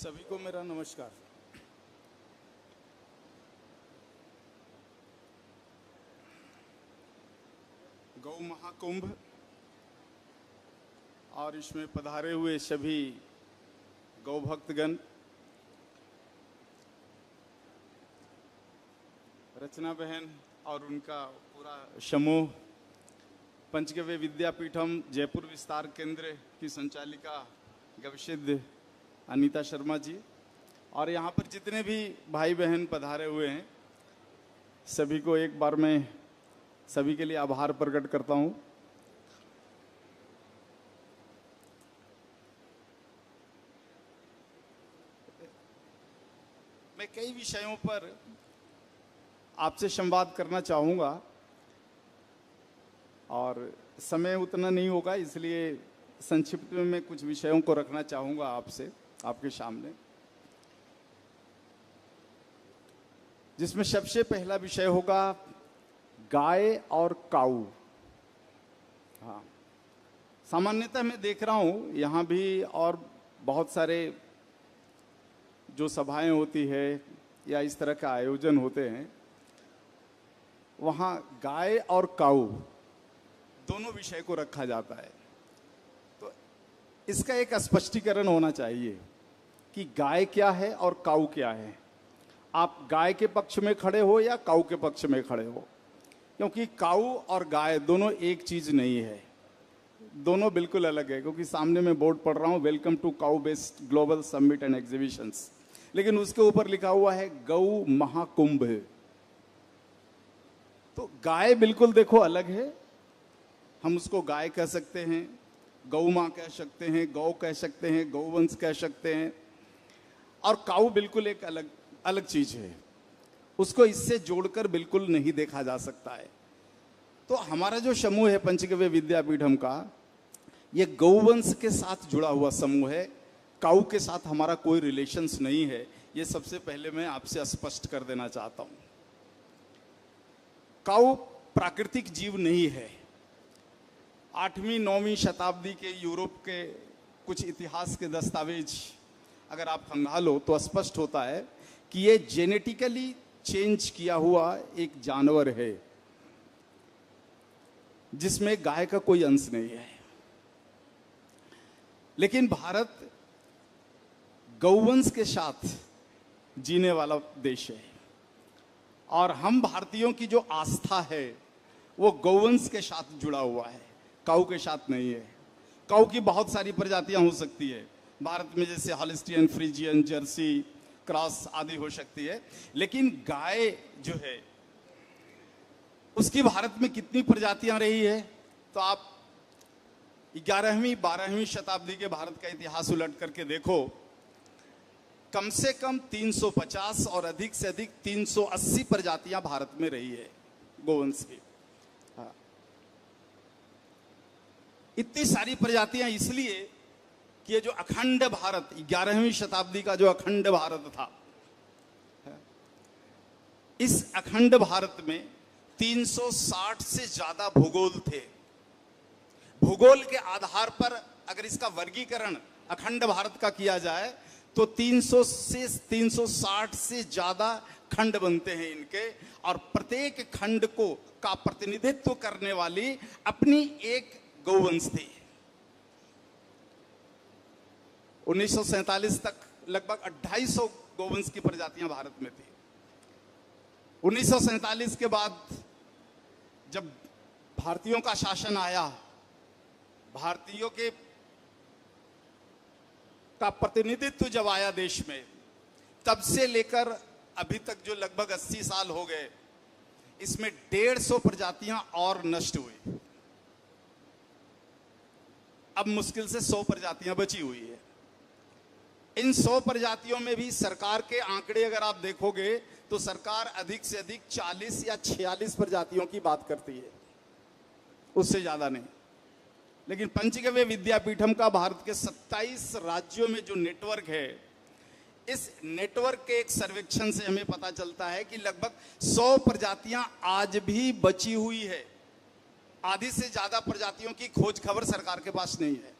सभी को मेरा नमस्कार। गौ महाकुंभ और इसमें पधारे हुए सभी गौ भक्तगण, रचना बहन और उनका पूरा समूह, पंचगव्य विद्यापीठम जयपुर विस्तार केंद्र की संचालिका गविसिद्ध अनीता शर्मा जी और यहाँ पर जितने भी भाई बहन पधारे हुए हैं, सभी को एक बार मैं सभी के लिए आभार प्रकट करता हूँ। मैं कई विषयों पर आपसे संवाद करना चाहूँगा और समय उतना नहीं होगा, इसलिए संक्षिप्त में मैं कुछ विषयों को रखना चाहूँगा आपसे, आपके सामने, जिसमें सबसे पहला विषय होगा गाय और काऊ। हाँ, सामान्यतः मैं देख रहा हूँ यहाँ भी और बहुत सारे जो सभाएं होती है या इस तरह का आयोजन होते हैं, वहाँ गाय और काऊ दोनों विषय को रखा जाता है। तो इसका एक स्पष्टीकरण होना चाहिए कि गाय क्या है और काऊ क्या है। आप गाय के पक्ष में खड़े हो या काऊ के पक्ष में खड़े हो, क्योंकि काऊ और गाय दोनों एक चीज नहीं है, दोनों बिल्कुल अलग है। क्योंकि सामने मैं बोर्ड पढ़ रहा हूँ, welcome to cow based global summit and exhibitions, लेकिन उसके ऊपर लिखा हुआ है गौ महाकुंभ। तो गाय बिल्कुल देखो अलग है, हम उसको गाय कह सकते हैं, गौ माँ कह सकते हैं, गौ कह सकते हैं, गौवंश कह सकते हैं, और काऊ बिल्कुल एक अलग अलग चीज है, उसको इससे जोड़कर बिल्कुल नहीं देखा जा सकता है। तो हमारा जो समूह है पंचगव्य विद्यापीठम का, ये गौवंश के साथ जुड़ा हुआ समूह है, काऊ के साथ हमारा कोई रिलेशंस नहीं है। ये सबसे पहले मैं आपसे स्पष्ट कर देना चाहता हूं। काऊ प्राकृतिक जीव नहीं है। 8वीं-9वीं शताब्दी के यूरोप के कुछ इतिहास के दस्तावेज अगर आप खंगालो तो स्पष्ट होता है कि ये जेनेटिकली चेंज किया हुआ एक जानवर है, जिसमें गाय का कोई अंश नहीं है। लेकिन भारत गौवंश के साथ जीने वाला देश है और हम भारतीयों की जो आस्था है वो गौवंश के साथ जुड़ा हुआ है, काऊ के साथ नहीं है। काऊ की बहुत सारी प्रजातियां हो सकती है भारत में, जैसे हॉलिस्टियन, फ्रीजियन, जर्सी क्रॉस आदि हो सकती है, लेकिन गाय जो है उसकी भारत में कितनी प्रजातियां रही है, तो आप 11वीं 12वीं शताब्दी के भारत का इतिहास उलट करके देखो, कम से कम 350 और अधिक से अधिक 380 प्रजातियां भारत में रही है गोवंश की। हाँ, इतनी सारी प्रजातियां इसलिए कि ये जो अखंड भारत, 11वीं शताब्दी का जो अखंड भारत था, इस अखंड भारत में 360 से ज्यादा भूगोल थे। भूगोल के आधार पर अगर इसका वर्गीकरण अखंड भारत का किया जाए तो 300 से 360 से ज्यादा खंड बनते हैं इनके, और प्रत्येक खंड को का प्रतिनिधित्व करने वाली अपनी एक गौवंश थी। 1947 तक लगभग 250 गौवंश की प्रजातियां भारत में थी। 1947 के बाद जब भारतीयों का शासन आया, भारतीयों के का प्रतिनिधित्व जब आया देश में, तब से लेकर अभी तक जो लगभग 80 साल हो गए, इसमें 150 प्रजातियां और नष्ट हुई। अब मुश्किल से 100 प्रजातियां बची हुई है। इन 100 प्रजातियों में भी सरकार के आंकड़े अगर आप देखोगे तो सरकार अधिक से अधिक 40 या 46 प्रजातियों की बात करती है, उससे ज्यादा नहीं। लेकिन पंचगव्य विद्यापीठम का भारत के 27 राज्यों में जो नेटवर्क है, इस नेटवर्क के एक सर्वेक्षण से हमें पता चलता है कि लगभग 100 प्रजातियां आज भी बची हुई है। आधी से ज्यादा प्रजातियों की खोज खबर सरकार के पास नहीं है।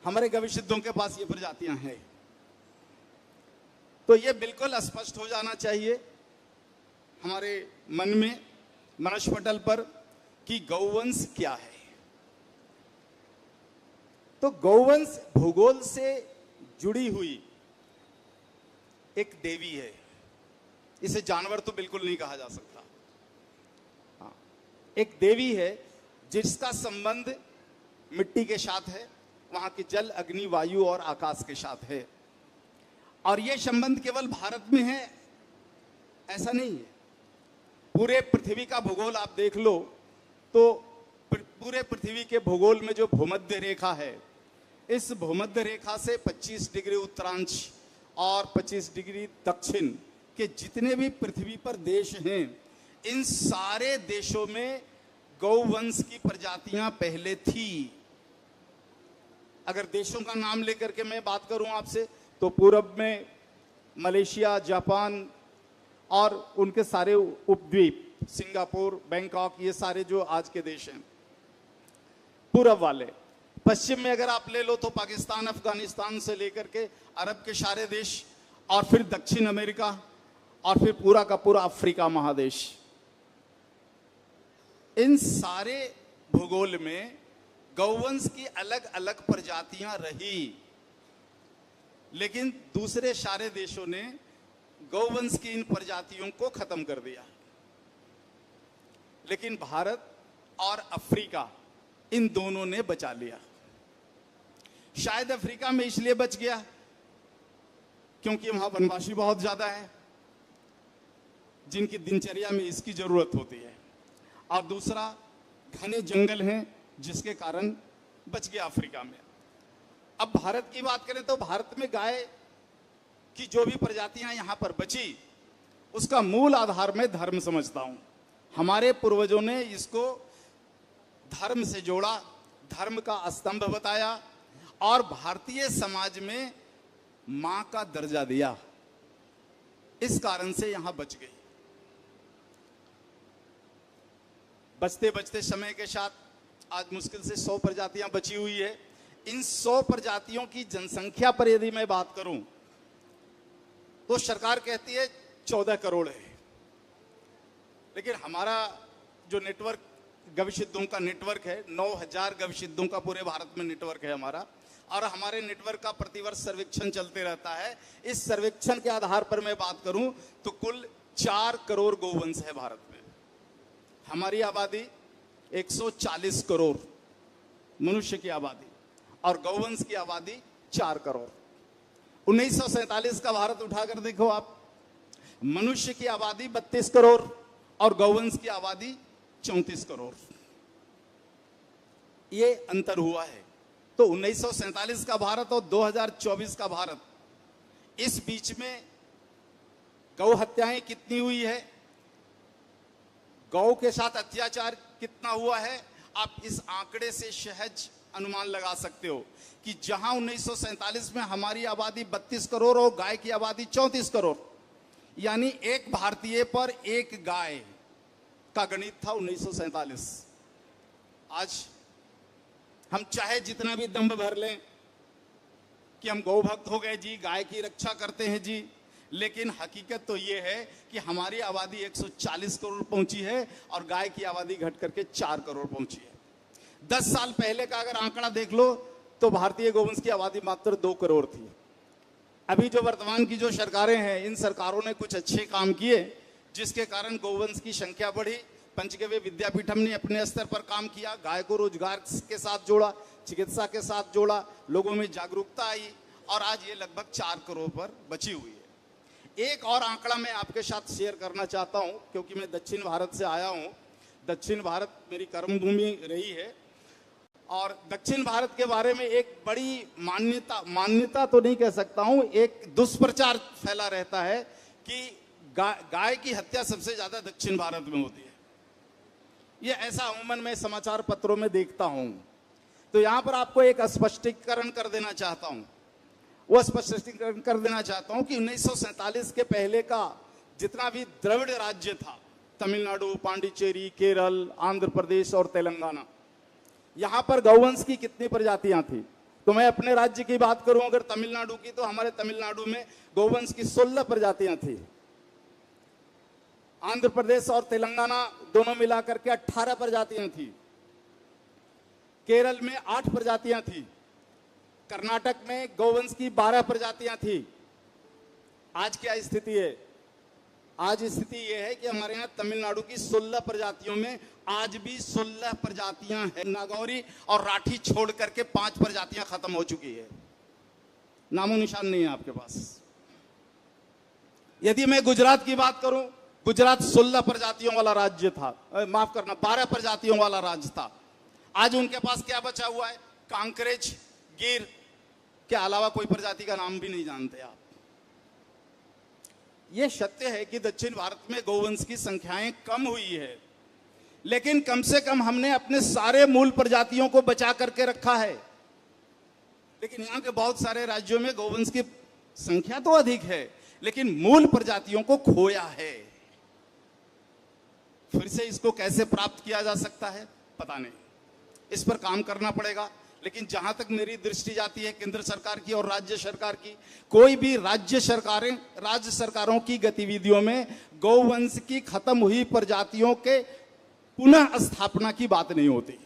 हमारे गविसिद्धों के पास ये प्रजातियां हैं। तो ये बिल्कुल स्पष्ट हो जाना चाहिए हमारे मन में, मनस्पटल पर, कि गौवंश क्या है। तो गौवंश भूगोल से जुड़ी हुई एक देवी है। इसे जानवर तो बिल्कुल नहीं कहा जा सकता। हाँ, एक देवी है जिसका संबंध मिट्टी के साथ है, वहां के जल, अग्नि, वायु और आकाश के साथ है। और यह संबंध केवल भारत में है ऐसा नहीं है। पूरे पृथ्वी का भूगोल आप देख लो तो पूरे पृथ्वी के भूगोल में जो भूमध्य रेखा है, इस भूमध्य रेखा से 25 डिग्री उत्तरांश और 25 डिग्री दक्षिण के जितने भी पृथ्वी पर देश हैं, इन सारे देशों में गौवंश की प्रजातियां पहले थी। अगर देशों का नाम लेकर के मैं बात करूं आपसे, तो पूरब में मलेशिया, जापान और उनके सारे उपद्वीप, सिंगापुर, बैंकॉक, ये सारे जो आज के देश हैं पूरब वाले। पश्चिम में अगर आप ले लो तो पाकिस्तान, अफगानिस्तान से लेकर के अरब के सारे देश, और फिर दक्षिण अमेरिका, और फिर पूरा का पूरा अफ्रीका महादेश। इन सारे भूगोल में गौवंश की अलग अलग प्रजातियां रही, लेकिन दूसरे सारे देशों ने गौवंश की इन प्रजातियों को खत्म कर दिया। लेकिन भारत और अफ्रीका, इन दोनों ने बचा लिया। शायद अफ्रीका में इसलिए बच गया क्योंकि वहां वनवासी बहुत ज्यादा है, जिनकी दिनचर्या में इसकी जरूरत होती है, और दूसरा घने जंगल हैं जिसके कारण बच गया अफ्रीका में। अब भारत की बात करें तो भारत में गाय की जो भी प्रजातियां यहां पर बची, उसका मूल आधार मैं धर्म समझता हूं। हमारे पूर्वजों ने इसको धर्म से जोड़ा, धर्म का स्तंभ बताया, और भारतीय समाज में मां का दर्जा दिया। इस कारण से यहां बच गई। बचते बचते समय के साथ आज मुश्किल से 100 प्रजातियां बची हुई है। इन 100 प्रजातियों की जनसंख्या पर यदि मैं बात करूं तो सरकार कहती है 14 करोड़ है, लेकिन हमारा जो नेटवर्क, गविसिद्धों का नेटवर्क है, 9000 गविसिद्धों का पूरे भारत में नेटवर्क है हमारा, और हमारे नेटवर्क का प्रतिवर्ष सर्वेक्षण चलते रहता है। इस सर्वेक्षण के आधार पर मैं बात करूं तो कुल 4 करोड़ गौवंश है भारत में। हमारी आबादी 140 करोड़ मनुष्य की आबादी, और गौवंश की आबादी 4 करोड़। 1947 का भारत उठाकर देखो आप, मनुष्य की आबादी 32 करोड़ और गौवंश की आबादी 34 करोड़। ये अंतर हुआ है। तो 1947 का भारत और 2024 का भारत, इस बीच में गौ हत्याएं कितनी हुई है, गौ के साथ अत्याचार कितना हुआ है, आप इस आंकड़े से सहज अनुमान लगा सकते हो कि जहां 1947 में हमारी आबादी 32 करोड़ और गाय की आबादी 34 करोड़, यानी एक भारतीय पर एक गाय का गणित था 1947। आज हम चाहे जितना भी दंभ भर लें कि हम गौ भक्त हो गए जी, गाय की रक्षा करते हैं जी, लेकिन हकीकत तो ये है कि हमारी आबादी 140 करोड़ पहुंची है और गाय की आबादी घट करके 4 करोड़ पहुंची है। 10 साल पहले का अगर आंकड़ा देख लो तो भारतीय गौवंश की आबादी मात्र 2 करोड़ थी। अभी जो वर्तमान की जो सरकारें हैं, इन सरकारों ने कुछ अच्छे काम किए जिसके कारण गौवंश की संख्या बढ़ी। पंचगव्य विद्यापीठम ने अपने स्तर पर काम किया, गाय को रोजगार के साथ जोड़ा, चिकित्सा के साथ जोड़ा, लोगों में जागरूकता आई, और आज ये लगभग 4 करोड़ पर बची हुई है। एक और आंकड़ा मैं आपके साथ शेयर करना चाहता हूं, क्योंकि मैं दक्षिण भारत से आया हूं। दक्षिण भारत मेरी कर्मभूमि रही है, और दक्षिण भारत के बारे में एक बड़ी मान्यता तो नहीं कह सकता हूं, एक दुष्प्रचार फैला रहता है कि गाय की हत्या सबसे ज्यादा दक्षिण भारत में होती है। ये ऐसा अमूमन मैं समाचार पत्रों में देखता हूं। तो यहां पर आपको एक स्पष्टीकरण कर देना चाहता हूं। वो स्पष्टीकरण कर देना चाहता हूं कि 1947 के पहले का जितना भी द्रविड़ राज्य था, तमिलनाडु, पांडिचेरी, केरल, आंध्र प्रदेश और तेलंगाना, यहां पर गौवंश की कितनी प्रजातियां थी? तो मैं अपने राज्य की बात करूं अगर तमिलनाडु की, तो हमारे तमिलनाडु में गौवंश की 16 प्रजातियां थी। आंध्र प्रदेश और तेलंगाना दोनों मिलाकर के 18 प्रजातियां थी। केरल में 8 प्रजातियां थी। कर्नाटक में गौवंश की 12 प्रजातियां थी। आज क्या स्थिति है? आज स्थिति यह है कि हमारे यहाँ तमिलनाडु की 16 प्रजातियों में आज भी 16 प्रजातियां हैं। नागौरी और राठी छोड़ करके 5 प्रजातियां खत्म हो चुकी है, नामो निशान नहीं है आपके पास। यदि मैं गुजरात की बात करूं, गुजरात 16 प्रजातियों वाला राज्य था, माफ करना 12 प्रजातियों वाला राज्य था। आज उनके पास क्या बचा हुआ है? कांकरेज, गिर के अलावा कोई प्रजाति का नाम भी नहीं जानते आप। यह सत्य है कि दक्षिण भारत में गौवंश की संख्याएं कम हुई है, लेकिन कम से कम हमने अपने सारे मूल प्रजातियों को बचा करके रखा है। लेकिन यहां के बहुत सारे राज्यों में गौवंश की संख्या तो अधिक है, लेकिन मूल प्रजातियों को खोया है। फिर से इसको कैसे प्राप्त किया जा सकता है पता नहीं, इस पर काम करना पड़ेगा। लेकिन जहां तक मेरी दृष्टि जाती है केंद्र सरकार की और राज्य सरकार की, कोई भी राज्य सरकारों की गतिविधियों में गौवंश की खत्म हुई प्रजातियों के पुनः स्थापना की बात नहीं होती।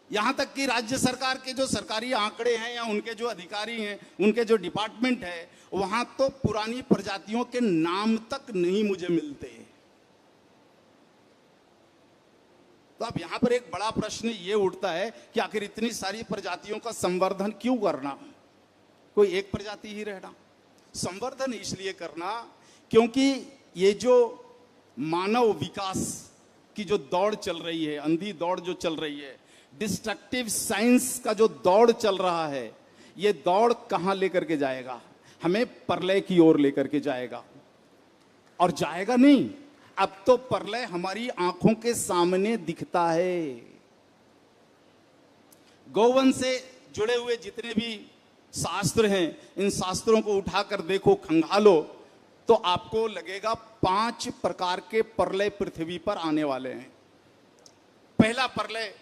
यहां तक कि राज्य सरकार के जो सरकारी आंकड़े हैं या उनके जो अधिकारी हैं, उनके जो डिपार्टमेंट है, वहां तो पुरानी प्रजातियों के नाम तक नहीं मुझे मिलते। तो अब यहां पर एक बड़ा प्रश्न ये उठता है कि आखिर इतनी सारी प्रजातियों का संवर्धन क्यों करना? कोई एक प्रजाति ही रहना? संवर्धन इसलिए करना क्योंकि ये जो मानव विकास की जो दौड़ चल रही है, अंधी दौड़ जो चल रही है, डिस्ट्रक्टिव साइंस का जो दौड़ चल रहा है, ये दौड़ कहां लेकर के जाएगा? हमें प्रलय की ओर लेकर के जाएगा। और जाएगा नहीं, अब तो प्रलय हमारी आंखों के सामने दिखता है। गौवंश से जुड़े हुए जितने भी शास्त्र हैं, इन शास्त्रों को उठाकर देखो, खंगालो, तो आपको लगेगा 5 प्रकार के प्रलय पृथ्वी पर आने वाले हैं। पहला प्रलय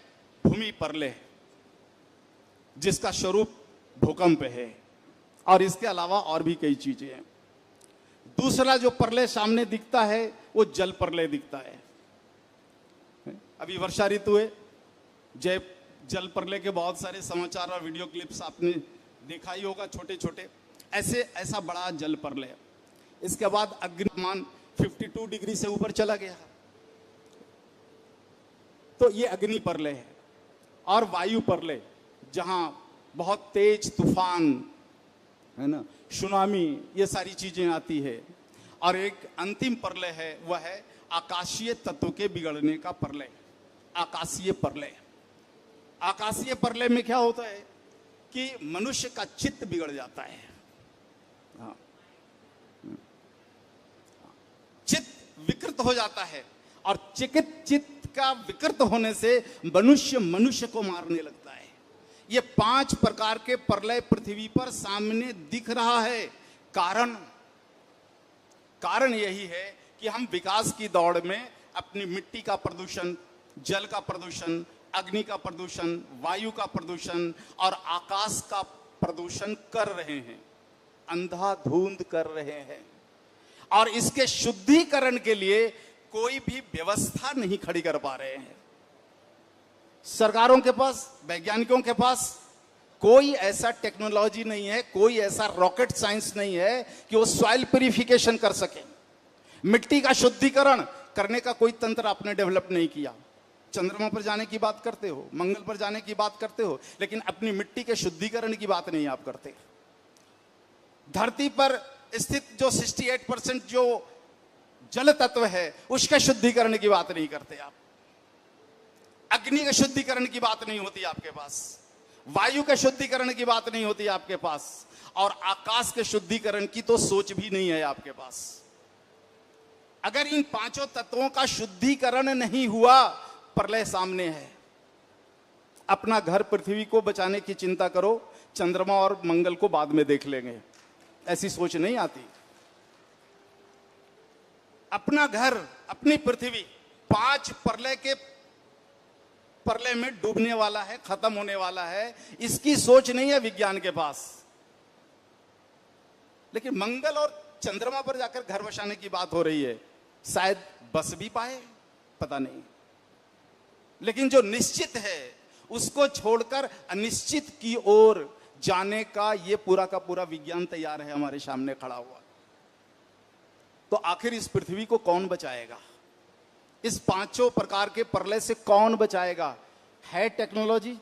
भूमि प्रलय, जिसका स्वरूप भूकंप है, और इसके अलावा और भी कई चीजें हैं। दूसरा जो प्रलय सामने दिखता है वो जल प्रलय दिखता है। अभी वर्षा ऋतु है, जल प्रलय के बहुत सारे समाचार और वीडियो क्लिप्स आपने देखा ही होगा, छोटे छोटे। ऐसा बड़ा जल प्रलय। इसके बाद अग्निमान 52 डिग्री से ऊपर चला गया, तो ये अग्नि प्रलय है। और वायु प्रलय, जहां बहुत तेज तूफान है ना, सुनामी, ये सारी चीजें आती है। और एक अंतिम प्रलय है, वह है आकाशीय तत्व के बिगड़ने का प्रलय, आकाशीय प्रलय। आकाशीय प्रलय में क्या होता है कि मनुष्य का चित्त बिगड़ जाता है। हाँ, चित्त विकृत हो जाता है, और चित्त का विकृत होने से मनुष्य को मारने लगता है। ये 5 प्रकार के प्रलय पृथ्वी पर सामने दिख रहा है। कारण यही है कि हम विकास की दौड़ में अपनी मिट्टी का प्रदूषण, जल का प्रदूषण, अग्नि का प्रदूषण, वायु का प्रदूषण और आकाश का प्रदूषण कर रहे हैं, अंधाधुंध कर रहे हैं। और इसके शुद्धिकरण के लिए कोई भी व्यवस्था नहीं खड़ी कर पा रहे हैं। सरकारों के पास, वैज्ञानिकों के पास कोई ऐसा टेक्नोलॉजी नहीं है, कोई ऐसा रॉकेट साइंस नहीं है कि वो सॉइल प्यूरिफिकेशन कर सके। मिट्टी का शुद्धिकरण करने का कोई तंत्र आपने डेवलप नहीं किया। चंद्रमा पर जाने की बात करते हो, मंगल पर जाने की बात करते हो, लेकिन अपनी मिट्टी के शुद्धिकरण की बात नहीं आप करते। धरती पर स्थित जो 68% जो जल तत्व है, उसके शुद्धिकरण की बात नहीं करते आप। अग्नि के शुद्धिकरण की बात नहीं होती आपके पास, वायु के शुद्धिकरण की बात नहीं होती आपके पास, और आकाश के शुद्धिकरण की तो सोच भी नहीं है आपके पास। अगर इन 5 तत्वों का शुद्धिकरण नहीं हुआ, प्रलय सामने है। अपना घर पृथ्वी को बचाने की चिंता करो, चंद्रमा और मंगल को बाद में देख लेंगे, ऐसी सोच नहीं आती। अपना घर, अपनी पृथ्वी 5 प्रलय के प्रलय में डूबने वाला है, खत्म होने वाला है, इसकी सोच नहीं है विज्ञान के पास। लेकिन मंगल और चंद्रमा पर जाकर घर बसाने की बात हो रही है, शायद बस भी पाए, पता नहीं। लेकिन जो निश्चित है उसको छोड़कर अनिश्चित की ओर जाने का ये पूरा का पूरा विज्ञान तैयार है हमारे सामने खड़ा हुआ। तो आखिर इस पृथ्वी को कौन बचाएगा? इस पांचों प्रकार के प्रलय से कौन बचाएगा? है टेक्नोलॉजी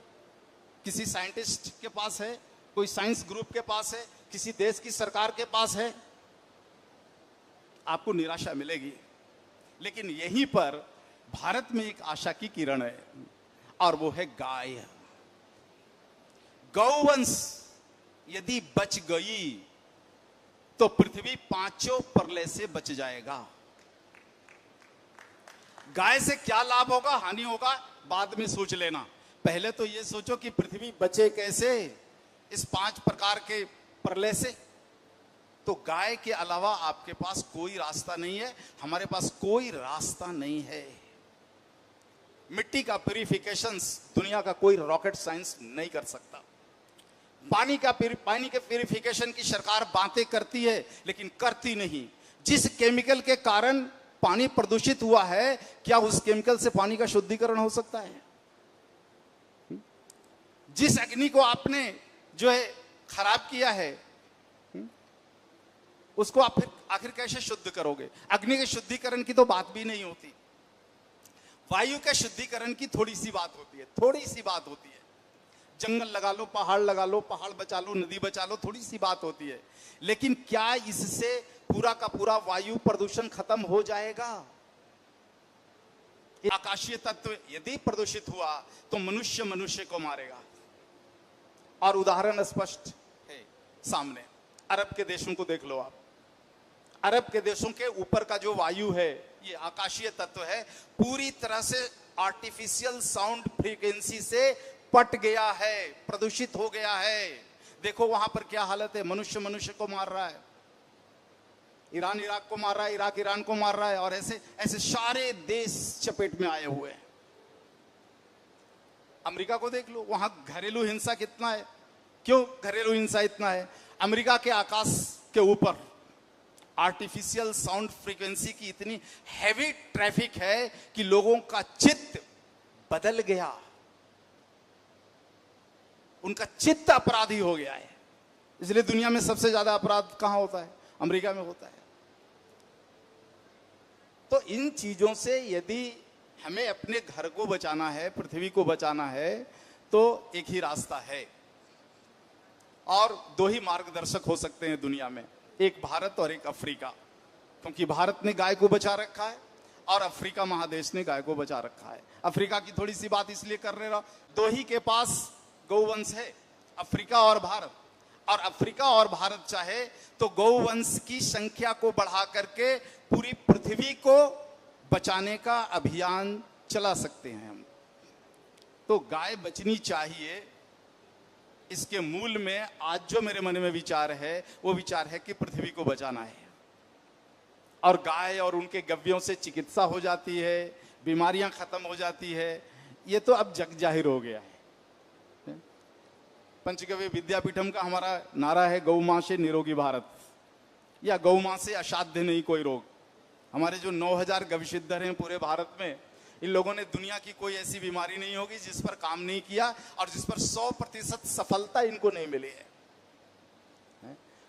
किसी साइंटिस्ट के पास है, कोई साइंस ग्रुप के पास है, किसी देश की सरकार के पास है? आपको निराशा मिलेगी। लेकिन यहीं पर भारत में एक आशा की किरण है, और वो है गाय। गौवंश यदि बच गई तो पृथ्वी पांचों प्रलय से बच जाएगा। गाय से क्या लाभ होगा, हानि होगा, बाद में सोच लेना। पहले तो ये सोचो कि पृथ्वी बचे कैसे इस 5 प्रकार के प्रलय से। तो गाय के अलावा आपके पास कोई रास्ता नहीं है, हमारे पास कोई रास्ता नहीं है। मिट्टी का प्यूरिफिकेशन दुनिया का कोई रॉकेट साइंस नहीं कर सकता। पानी के प्यूरिफिकेशन की सरकार बातें करती है, लेकिन करती नहीं। जिस केमिकल के कारण पानी प्रदूषित हुआ है, क्या उस केमिकल से पानी का शुद्धिकरण हो सकता है? जिस अग्नि को आपने जो है खराब किया है, उसको आप फिर आखिर कैसे शुद्ध करोगे? अग्नि के शुद्धिकरण की तो बात भी नहीं होती। वायु के शुद्धिकरण की थोड़ी सी बात होती है, थोड़ी सी बात होती है। जंगल लगा लो, पहाड़ बचा लो, नदी बचा लो, थोड़ी सी बात होती है। लेकिन क्या इससे पूरा का पूरा वायु प्रदूषण खत्म हो जाएगा? आकाशीय तत्व यदि प्रदूषित हुआ तो मनुष्य को मारेगा। और उदाहरण स्पष्ट है सामने। अरब के देशों को देख लो आप। अरब के देशों के ऊपर का जो वायु है, ये आकाशीय तत्व है, पूरी तरह से आर्टिफिशियल साउंड फ्रीक्वेंसी से पट गया है, प्रदूषित हो गया है। देखो वहां पर क्या हालत है, मनुष्य को मार रहा है, ईरान इराक को मार रहा है, इराक ईरान को मार रहा है, और ऐसे ऐसे सारे देश चपेट में आए हुए हैं। अमेरिका को देख लो, वहां घरेलू हिंसा कितना है। क्यों घरेलू हिंसा इतना है? अमेरिका के आकाश के ऊपर आर्टिफिशियल साउंड फ्रीक्वेंसी की इतनी हैवी ट्रैफिक है कि लोगों का चित्त बदल गया, उनका चित्त अपराधी हो गया है। इसलिए दुनिया में सबसे ज्यादा अपराध कहां होता है? अमेरिका में होता है। तो इन चीजों से यदि हमें अपने घर को बचाना है, पृथ्वी को बचाना है, तो एक ही रास्ता है, और 2 ही मार्गदर्शक हो सकते हैं दुनिया में, एक भारत और एक अफ्रीका। क्योंकि भारत ने गाय को बचा रखा है और अफ्रीका महादेश ने गाय को बचा रखा है। अफ्रीका की थोड़ी सी बात इसलिए कर रहे रहा, 2 ही के पास गौवंश है, अफ्रीका और भारत। और अफ्रीका और भारत चाहे तो गौवंश की संख्या को बढ़ा करके पूरी पृथ्वी को बचाने का अभियान चला सकते हैं हम। तो गाय बचनी चाहिए, इसके मूल में आज जो मेरे मन में विचार है, वो विचार है कि पृथ्वी को बचाना है। और गाय और उनके गव्यों से चिकित्सा हो जाती है, बीमारियां खत्म हो जाती है, ये तो अब जग जाहिर हो गया है। पंचगव्य विद्यापीठम का हमारा नारा है, गौ मां से निरोगी भारत, या गौ मां से असाध्य नहीं कोई रोग। हमारे जो 9000 गविसिद्धर हैं पूरे भारत में, इन लोगों ने दुनिया की कोई ऐसी बीमारी नहीं होगी जिस पर काम नहीं किया और जिस पर 100% सफलता इनको नहीं मिली है।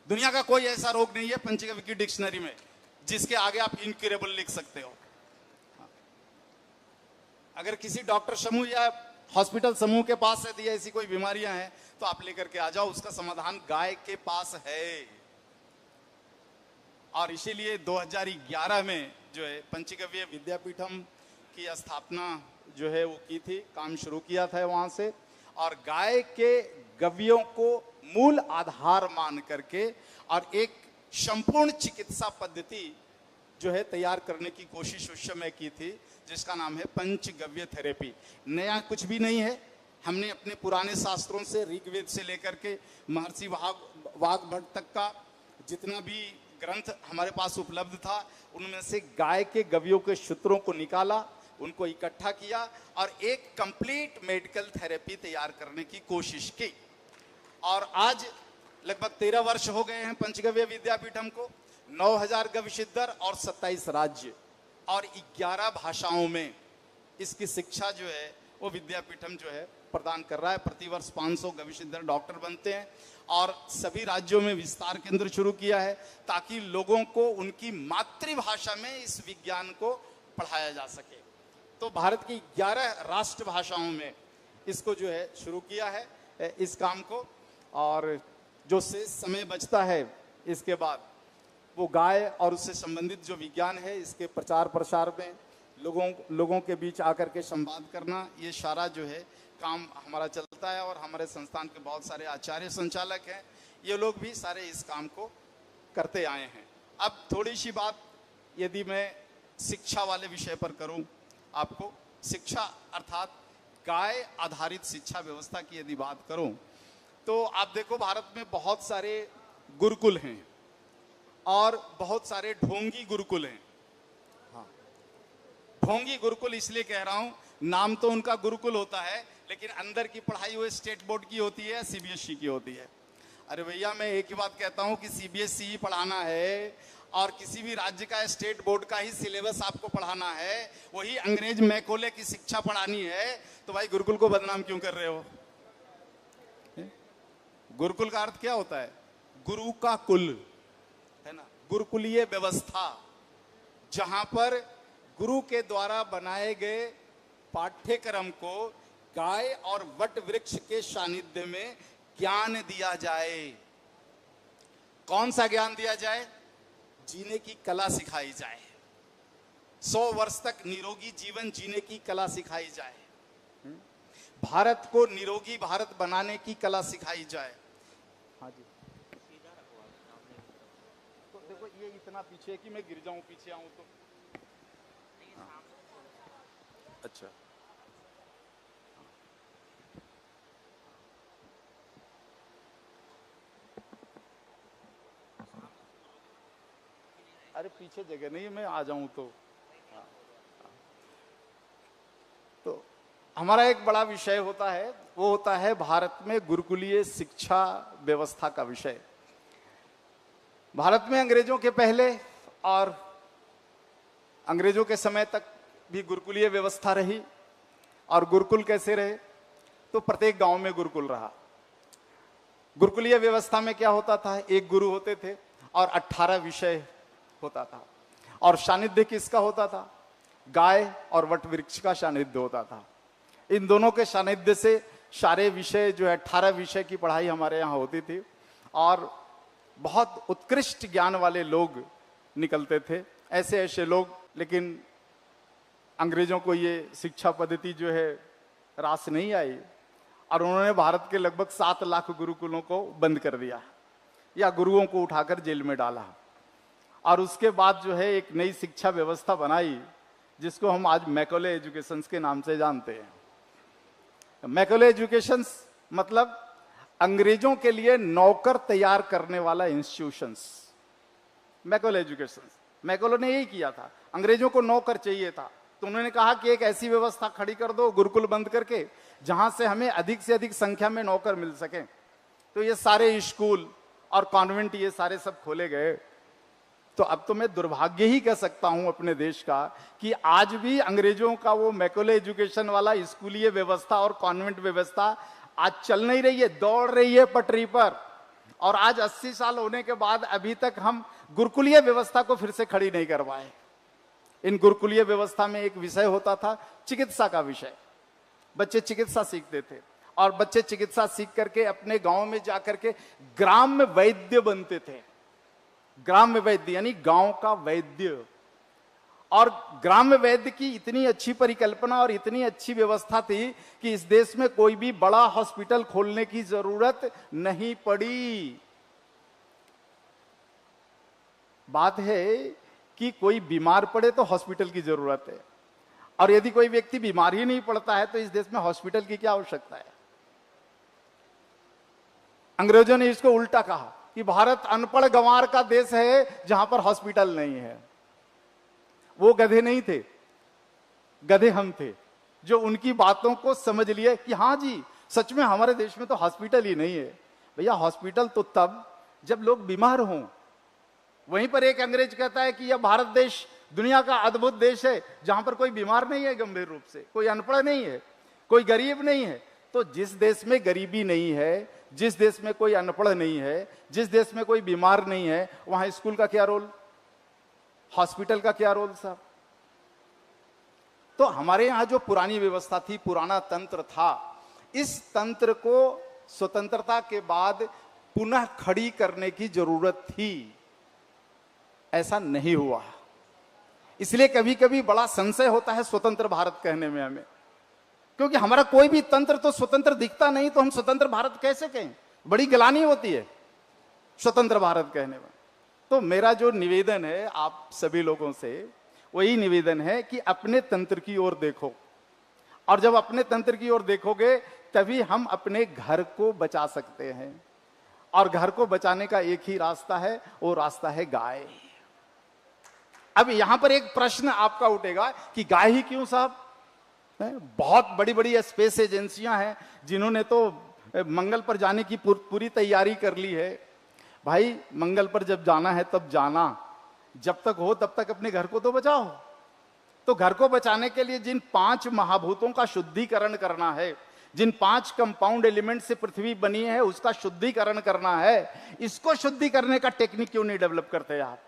दुनिया का कोई ऐसा रोग नहीं है पंचगव्य की डिक्शनरी में जिसके आगे आप इनक्यूरेबल लिख सकते हो। अगर किसी डॉक्टर समूह या हॉस्पिटल समूह के पास यदि ऐसी कोई बीमारियां हैं तो आप लेकर के आ जाओ, उसका समाधान गाय के पास है। और इसीलिए 2011 में जो है पंचगव्य विद्यापीठम की स्थापना जो है वो की थी, काम शुरू किया था वहां से, और गाय के गव्यों को मूल आधार मान करके और एक संपूर्ण चिकित्सा पद्धति जो है तैयार करने की कोशिश उस समय की थी, जिसका नाम है पंचगव्य थेरेपी। नया कुछ भी नहीं है, हमने अपने पुराने शास्त्रों से, ऋग्वेद से लेकर के महर्षि वाग्भट तक का जितना भी ग्रंथ हमारे पास उपलब्ध था, उनमें से गाय के गव्यों के सूत्रों को निकाला, उनको इकट्ठा किया और एक कंप्लीट मेडिकल थेरेपी तैयार करने की कोशिश की। और आज लगभग 13 वर्ष हो गए हैं पंचगव्य विद्यापीठम को, 9000 गविसिद्धर और 27 राज्य और 11 भाषाओं में इसकी शिक्षा जो है वो विद्यापीठम जो है प्रदान कर रहा है। प्रतिवर्ष 500 गविसिद्धर डॉक्टर बनते हैं और सभी राज्यों में विस्तार केंद्र शुरू किया है ताकि लोगों को उनकी मातृभाषा में इस विज्ञान को पढ़ाया जा सके। तो भारत की 11 राष्ट्र भाषाओं में इसको जो है शुरू किया है इस काम को। और जो शेष समय बचता है इसके बाद वो गाय और उससे संबंधित जो विज्ञान है इसके प्रचार प्रसार में लोगों के बीच आकर के संवाद करना, ये सारा जो है काम हमारा चलता है। और हमारे संस्थान के बहुत सारे आचार्य संचालक हैं, ये लोग भी सारे इस काम को करते आए हैं। अब थोड़ी सी बात यदि मैं शिक्षा वाले विषय पर करूं, आपको शिक्षा अर्थात गाय आधारित शिक्षा व्यवस्था की यदि बात करूं तो आप देखो भारत में बहुत सारे गुरुकुल हैं और बहुत सारे ढोंगी गुरुकुल हैं। हाँ, ढोंगी गुरुकुल इसलिए कह रहा हूं, नाम तो उनका गुरुकुल होता है लेकिन अंदर की पढ़ाई वो स्टेट बोर्ड की होती है, सीबीएसई की होती है। अरे भैया, मैं एक ही बात कहता हूं कि सीबीएसई ही पढ़ाना है और किसी भी राज्य का स्टेट बोर्ड का ही सिलेबस आपको पढ़ाना है, वही अंग्रेज मैकोले की शिक्षा पढ़ानी है, तो भाई गुरुकुल को बदनाम क्यों कर रहे हो? गुरुकुल का अर्थ क्या होता है? गुरु का कुल, है ना, गुरुकुलीय व्यवस्था, जहां पर गुरु के द्वारा बनाए गए पाठ्यक्रम को गाय और वट वृक्ष के सानिध्य में ज्ञान दिया जाए। कौन सा ज्ञान दिया जाए? जीने की कला सिखाई जाए, 100 वर्ष तक निरोगी जीवन जीने की कला सिखाई जाए, भारत को निरोगी भारत बनाने की कला सिखाई जाए। हाँ जी, तो देखो ये इतना पीछे है कि मैं गिर जाऊं, पीछे आऊं तो। हाँ। अच्छा, अरे पीछे जगह नहीं, मैं आ जाऊं तो। तो हमारा एक बड़ा विषय होता है, वो होता है भारत में गुरुकुलीय शिक्षा व्यवस्था का विषय। भारत में अंग्रेजों के पहले और अंग्रेजों के समय तक भी गुरुकुलीय व्यवस्था रही। और गुरुकुल कैसे रहे? तो प्रत्येक गांव में गुरुकुल रहा। गुरुकुलीय व्यवस्था में क्या होता था? एक गुरु होते थे और 18 विषय होता था। और सानिध्य किसका होता था? गाय और वट वृक्ष का सानिध्य होता था। इन दोनों के सानिध्य से सारे विषय जो है 18 विषय की पढ़ाई हमारे यहाँ होती थी और बहुत उत्कृष्ट ज्ञान वाले लोग निकलते थे, ऐसे ऐसे लोग। लेकिन अंग्रेजों को ये शिक्षा पद्धति जो है रास नहीं आई और उन्होंने भारत के लगभग 7 लाख गुरुकुलों को बंद कर दिया या गुरुओं को उठाकर जेल में डाला। और उसके बाद जो है एक नई शिक्षा व्यवस्था बनाई जिसको हम आज मैकोले एजुकेशन के नाम से जानते हैं। मैकोले एजुकेशन मतलब अंग्रेजों के लिए नौकर तैयार करने वाला इंस्टीट्यूशंस, मैकोले एजुकेशन। मैकोले ने यही किया था, अंग्रेजों को नौकर चाहिए था तो उन्होंने कहा कि एक ऐसी व्यवस्था खड़ी कर दो गुरुकुल बंद करके जहां से हमें अधिक से अधिक संख्या में नौकर मिल सके। तो ये सारे स्कूल और कॉन्वेंट ये सारे सब खोले गए। तो अब तो मैं दुर्भाग्य ही कह सकता हूं अपने देश का कि आज भी अंग्रेजों का वो मैकोले एजुकेशन वाला स्कूलीय व्यवस्था और कॉन्वेंट व्यवस्था आज चल नहीं रही है, दौड़ रही है पटरी पर। और आज 80 साल होने के बाद अभी तक हम गुरुकुलीय व्यवस्था को फिर से खड़ी नहीं कर पाए। इन गुरुकुलीय व्यवस्था में एक विषय होता था चिकित्सा का विषय। बच्चे चिकित्सा सीखते थे और बच्चे चिकित्सा सीख करके अपने गांव में जाकर के ग्राम्य वैद्य बनते थे। ग्राम्य वैद्य यानी गांव का वैद्य। और ग्राम्य वैद्य की इतनी अच्छी परिकल्पना और इतनी अच्छी व्यवस्था थी कि इस देश में कोई भी बड़ा हॉस्पिटल खोलने की जरूरत नहीं पड़ी। बात है कि कोई बीमार पड़े तो हॉस्पिटल की जरूरत है, और यदि कोई व्यक्ति बीमार ही नहीं पड़ता है तो इस देश में हॉस्पिटल की क्या आवश्यकता है। अंग्रेजों ने इसको उल्टा कहा कि भारत अनपढ़ गंवार का देश है जहां पर हॉस्पिटल नहीं है। वो गधे नहीं थे, गधे हम थे जो उनकी बातों को समझ लिए कि हाँ जी, सच में हमारे देश में तो हॉस्पिटल ही नहीं है। भैया हॉस्पिटल तो तब जब लोग बीमार हों। वहीं पर एक अंग्रेज कहता है कि यह भारत देश दुनिया का अद्भुत देश है जहां पर कोई बीमार नहीं है गंभीर रूप से, कोई अनपढ़ नहीं है, कोई गरीब नहीं है। तो जिस देश में गरीबी नहीं है, जिस देश में कोई अनपढ़ नहीं है, जिस देश में कोई बीमार नहीं है, वहां स्कूल का क्या रोल, हॉस्पिटल का क्या रोल साहब? तो हमारे यहां जो पुरानी व्यवस्था थी, पुराना तंत्र था, इस तंत्र को स्वतंत्रता के बाद पुनः खड़ी करने की जरूरत थी। ऐसा नहीं हुआ, इसलिए कभी कभी बड़ा संशय होता है स्वतंत्र भारत कहने में हमें, क्योंकि हमारा कोई भी तंत्र तो स्वतंत्र दिखता नहीं, तो हम स्वतंत्र भारत कैसे कहें? बड़ी गिलानी होती है स्वतंत्र भारत कहने में। तो मेरा जो निवेदन है आप सभी लोगों से, वही निवेदन है कि अपने तंत्र की ओर देखो, और जब अपने तंत्र की ओर देखोगे तभी हम अपने घर को बचा सकते हैं। और घर को बचाने का एक ही रास्ता है, वो रास्ता है गाय। अब यहां पर एक प्रश्न आपका उठेगा कि गाय ही क्यों साहब? बहुत बड़ी बड़ी स्पेस एजेंसियां हैं जिन्होंने तो मंगल पर जाने की पूरी तैयारी कर ली है। भाई मंगल पर जब जाना है तब जाना, जब तक हो तब तक अपने घर को तो बचाओ। तो घर को बचाने के लिए जिन 5 महाभूतों का शुद्धिकरण करना है, जिन 5 कंपाउंड एलिमेंट से पृथ्वी बनी है उसका शुद्धिकरण करना है, इसको शुद्धि करने का टेक्निक क्यों नहीं डेवलप करते आप?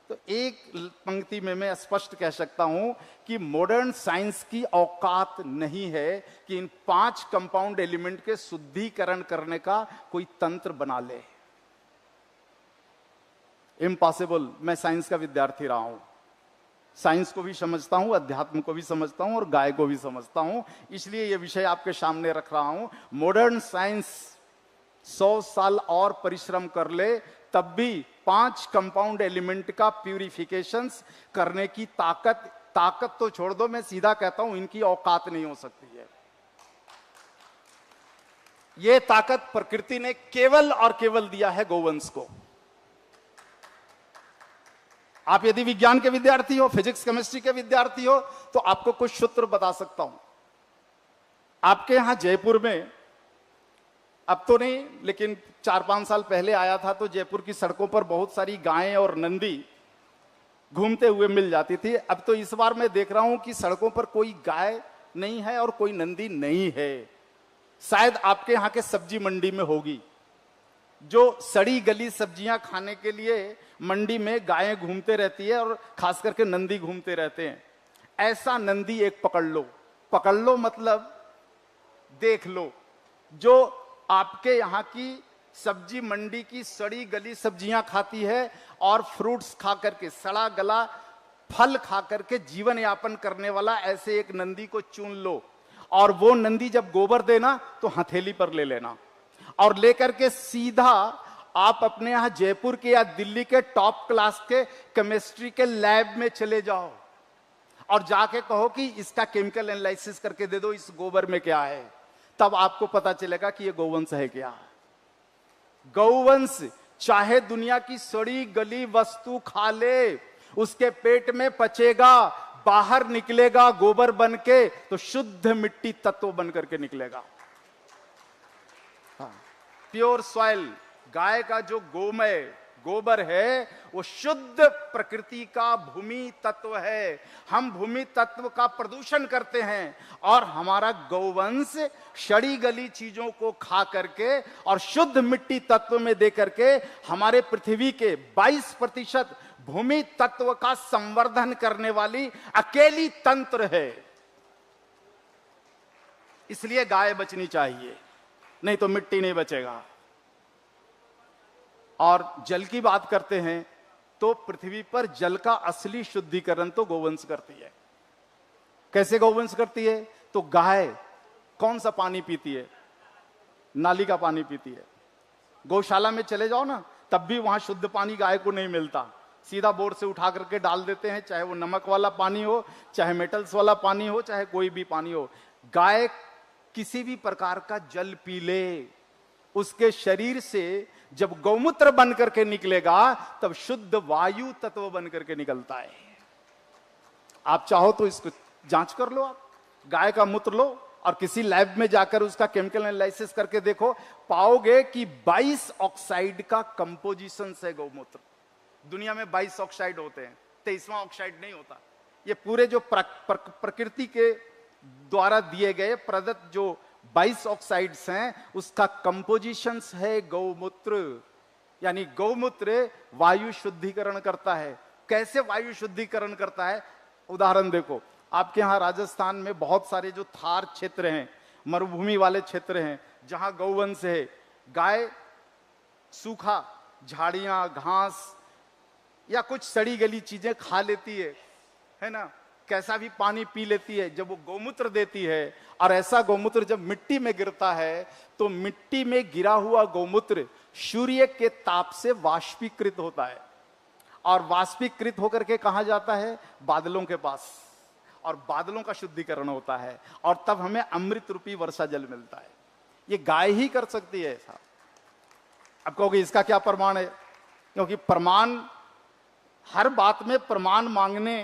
तो एक पंक्ति में मैं स्पष्ट कह सकता हूं कि मॉडर्न साइंस की औकात नहीं है कि इन 5 कंपाउंड एलिमेंट के शुद्धिकरण करने का कोई तंत्र बना ले। इम्पॉसिबल। मैं साइंस का विद्यार्थी रहा हूं, साइंस को भी समझता हूं, अध्यात्म को भी समझता हूं और गाय को भी समझता हूं, इसलिए यह विषय आपके सामने रख रहा हूं। मॉडर्न साइंस 100 साल और परिश्रम कर ले तब भी 5 कंपाउंड एलिमेंट का प्यूरिफिकेशन करने की ताकत तो छोड़ दो, मैं सीधा कहता हूं इनकी औकात नहीं हो सकती है। यह ताकत प्रकृति ने केवल और केवल दिया है गोवंश को। आप यदि विज्ञान के विद्यार्थी हो, फिजिक्स केमिस्ट्री के विद्यार्थी हो, तो आपको कुछ सूत्र बता सकता हूं। आपके यहां जयपुर में, अब तो नहीं लेकिन 4-5 साल पहले आया था, तो जयपुर की सड़कों पर बहुत सारी गायें और नंदी घूमते हुए मिल जाती थी। अब तो इस बार मैं देख रहा हूं कि सड़कों पर कोई गाय नहीं है और कोई नंदी नहीं है। शायद आपके यहां के सब्जी मंडी में होगी। जो सड़ी गली सब्जियां खाने के लिए मंडी में गायें घूमते रहती है और खास करके नंदी घूमते रहते हैं, ऐसा नंदी एक पकड़ लो मतलब देख लो, जो आपके यहां की सब्जी मंडी की सड़ी गली सब्जियां खाती है और फ्रूट्स खा करके, सड़ा गला फल खा करके जीवन यापन करने वाला ऐसे एक नंदी को चुन लो, और वो नंदी जब गोबर देना तो हथेली पर ले लेना और लेकर के सीधा आप अपने यहां जयपुर के या दिल्ली के टॉप क्लास के केमिस्ट्री के लैब में चले जाओ और जाके कहो कि इसका केमिकल एनालिसिस करके दे दो, इस गोबर में क्या है। तब आपको पता चलेगा कि ये गौवंश है क्या। गौवंश चाहे दुनिया की सड़ी गली वस्तु खा ले, उसके पेट में पचेगा, बाहर निकलेगा गोबर बन के तो शुद्ध मिट्टी तत्व बन करके निकलेगा। प्योर सॉइल, गाय का जो गोबर है वो शुद्ध प्रकृति का भूमि तत्व है। हम भूमि तत्व का प्रदूषण करते हैं और हमारा गौवंश सड़ी गली चीजों को खा करके और शुद्ध मिट्टी तत्व में दे करके हमारे पृथ्वी के 22% भूमि तत्व का संवर्धन करने वाली अकेली तंत्र है। इसलिए गाय बचनी चाहिए, नहीं तो मिट्टी नहीं बचेगा। और जल की बात करते हैं तो पृथ्वी पर जल का असली शुद्धिकरण तो गौवंश करती है। कैसे गौवंश करती है? तो गाय कौन सा पानी पीती है? नाली का पानी पीती है। गौशाला में चले जाओ ना, तब भी वहां शुद्ध पानी गाय को नहीं मिलता, सीधा बोर से उठा करके डाल देते हैं, चाहे वो नमक वाला पानी हो, चाहे मेटल्स वाला पानी हो, चाहे कोई भी पानी हो। गाय किसी भी प्रकार का जल पी ले, उसके शरीर से जब गौमूत्र बन करके निकलेगा तब शुद्ध वायु तत्व बन करके निकलता है। आप चाहो तो इसको जांच कर लो, आप गाय का मूत्र लो और किसी लैब में जाकर उसका केमिकल एनालिसिस करके देखो, पाओगे कि 22 ऑक्साइड का कंपोजिशन है गौमूत्र। दुनिया में 22 ऑक्साइड होते हैं, 23वां ऑक्साइड नहीं होता। ये पूरे जो प्रकृति के द्वारा दिए गए प्रदत्त जो 22 ऑक्साइड्स हैं, उसका कंपोजिशन है गौमूत्र। यानी गौमूत्र वायु शुद्धिकरण करता है। कैसे वायु शुद्धिकरण करता है? उदाहरण देखो, आपके यहां राजस्थान में बहुत सारे जो थार क्षेत्र हैं, मरुभूमि वाले क्षेत्र हैं, जहां गौवंश है, गाय सूखा झाड़ियां, घास या कुछ सड़ी गली चीजें खा लेती है ना, कैसा भी पानी पी लेती है। जब वो गौमूत्र देती है, और ऐसा गौमूत्र जब मिट्टी में गिरता है, तो मिट्टी में गिरा हुआ गौमूत्र सूर्य के ताप से वाष्पीकृत होता है, और वाष्पीकृत होकर के कहां जाता है? बादलों के पास, और बादलों का शुद्धिकरण होता है, और तब हमें अमृत रूपी वर्षा जल मिलता है। ये गाय ही कर सकती है ऐसा। अब कहोगे इसका क्या प्रमाण है? क्योंकि प्रमाण, हर बात में प्रमाण मांगने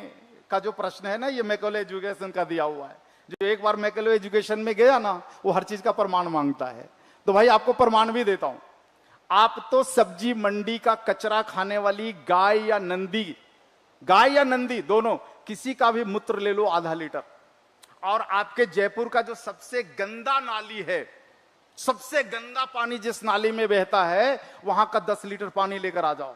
का जो प्रश्न है ना, ये मैकेले एजुकेशन का दिया हुआ है। जो एक बार मैकेले एजुकेशन में गया ना, वो हर चीज का प्रमाण मांगता है। तो भाई आपको प्रमाण भी देता हूं। आप तो सब्जी मंडी का कचरा खाने वाली गाय या नंदी दोनों, किसी का भी मूत्र ले लो आधा लीटर, और आपके जयपुर का जो सबसे गंदा नाली है, सबसे गंदा पानी जिस नाली में बहता है, वहां का 10 लीटर पानी लेकर आ जाओ,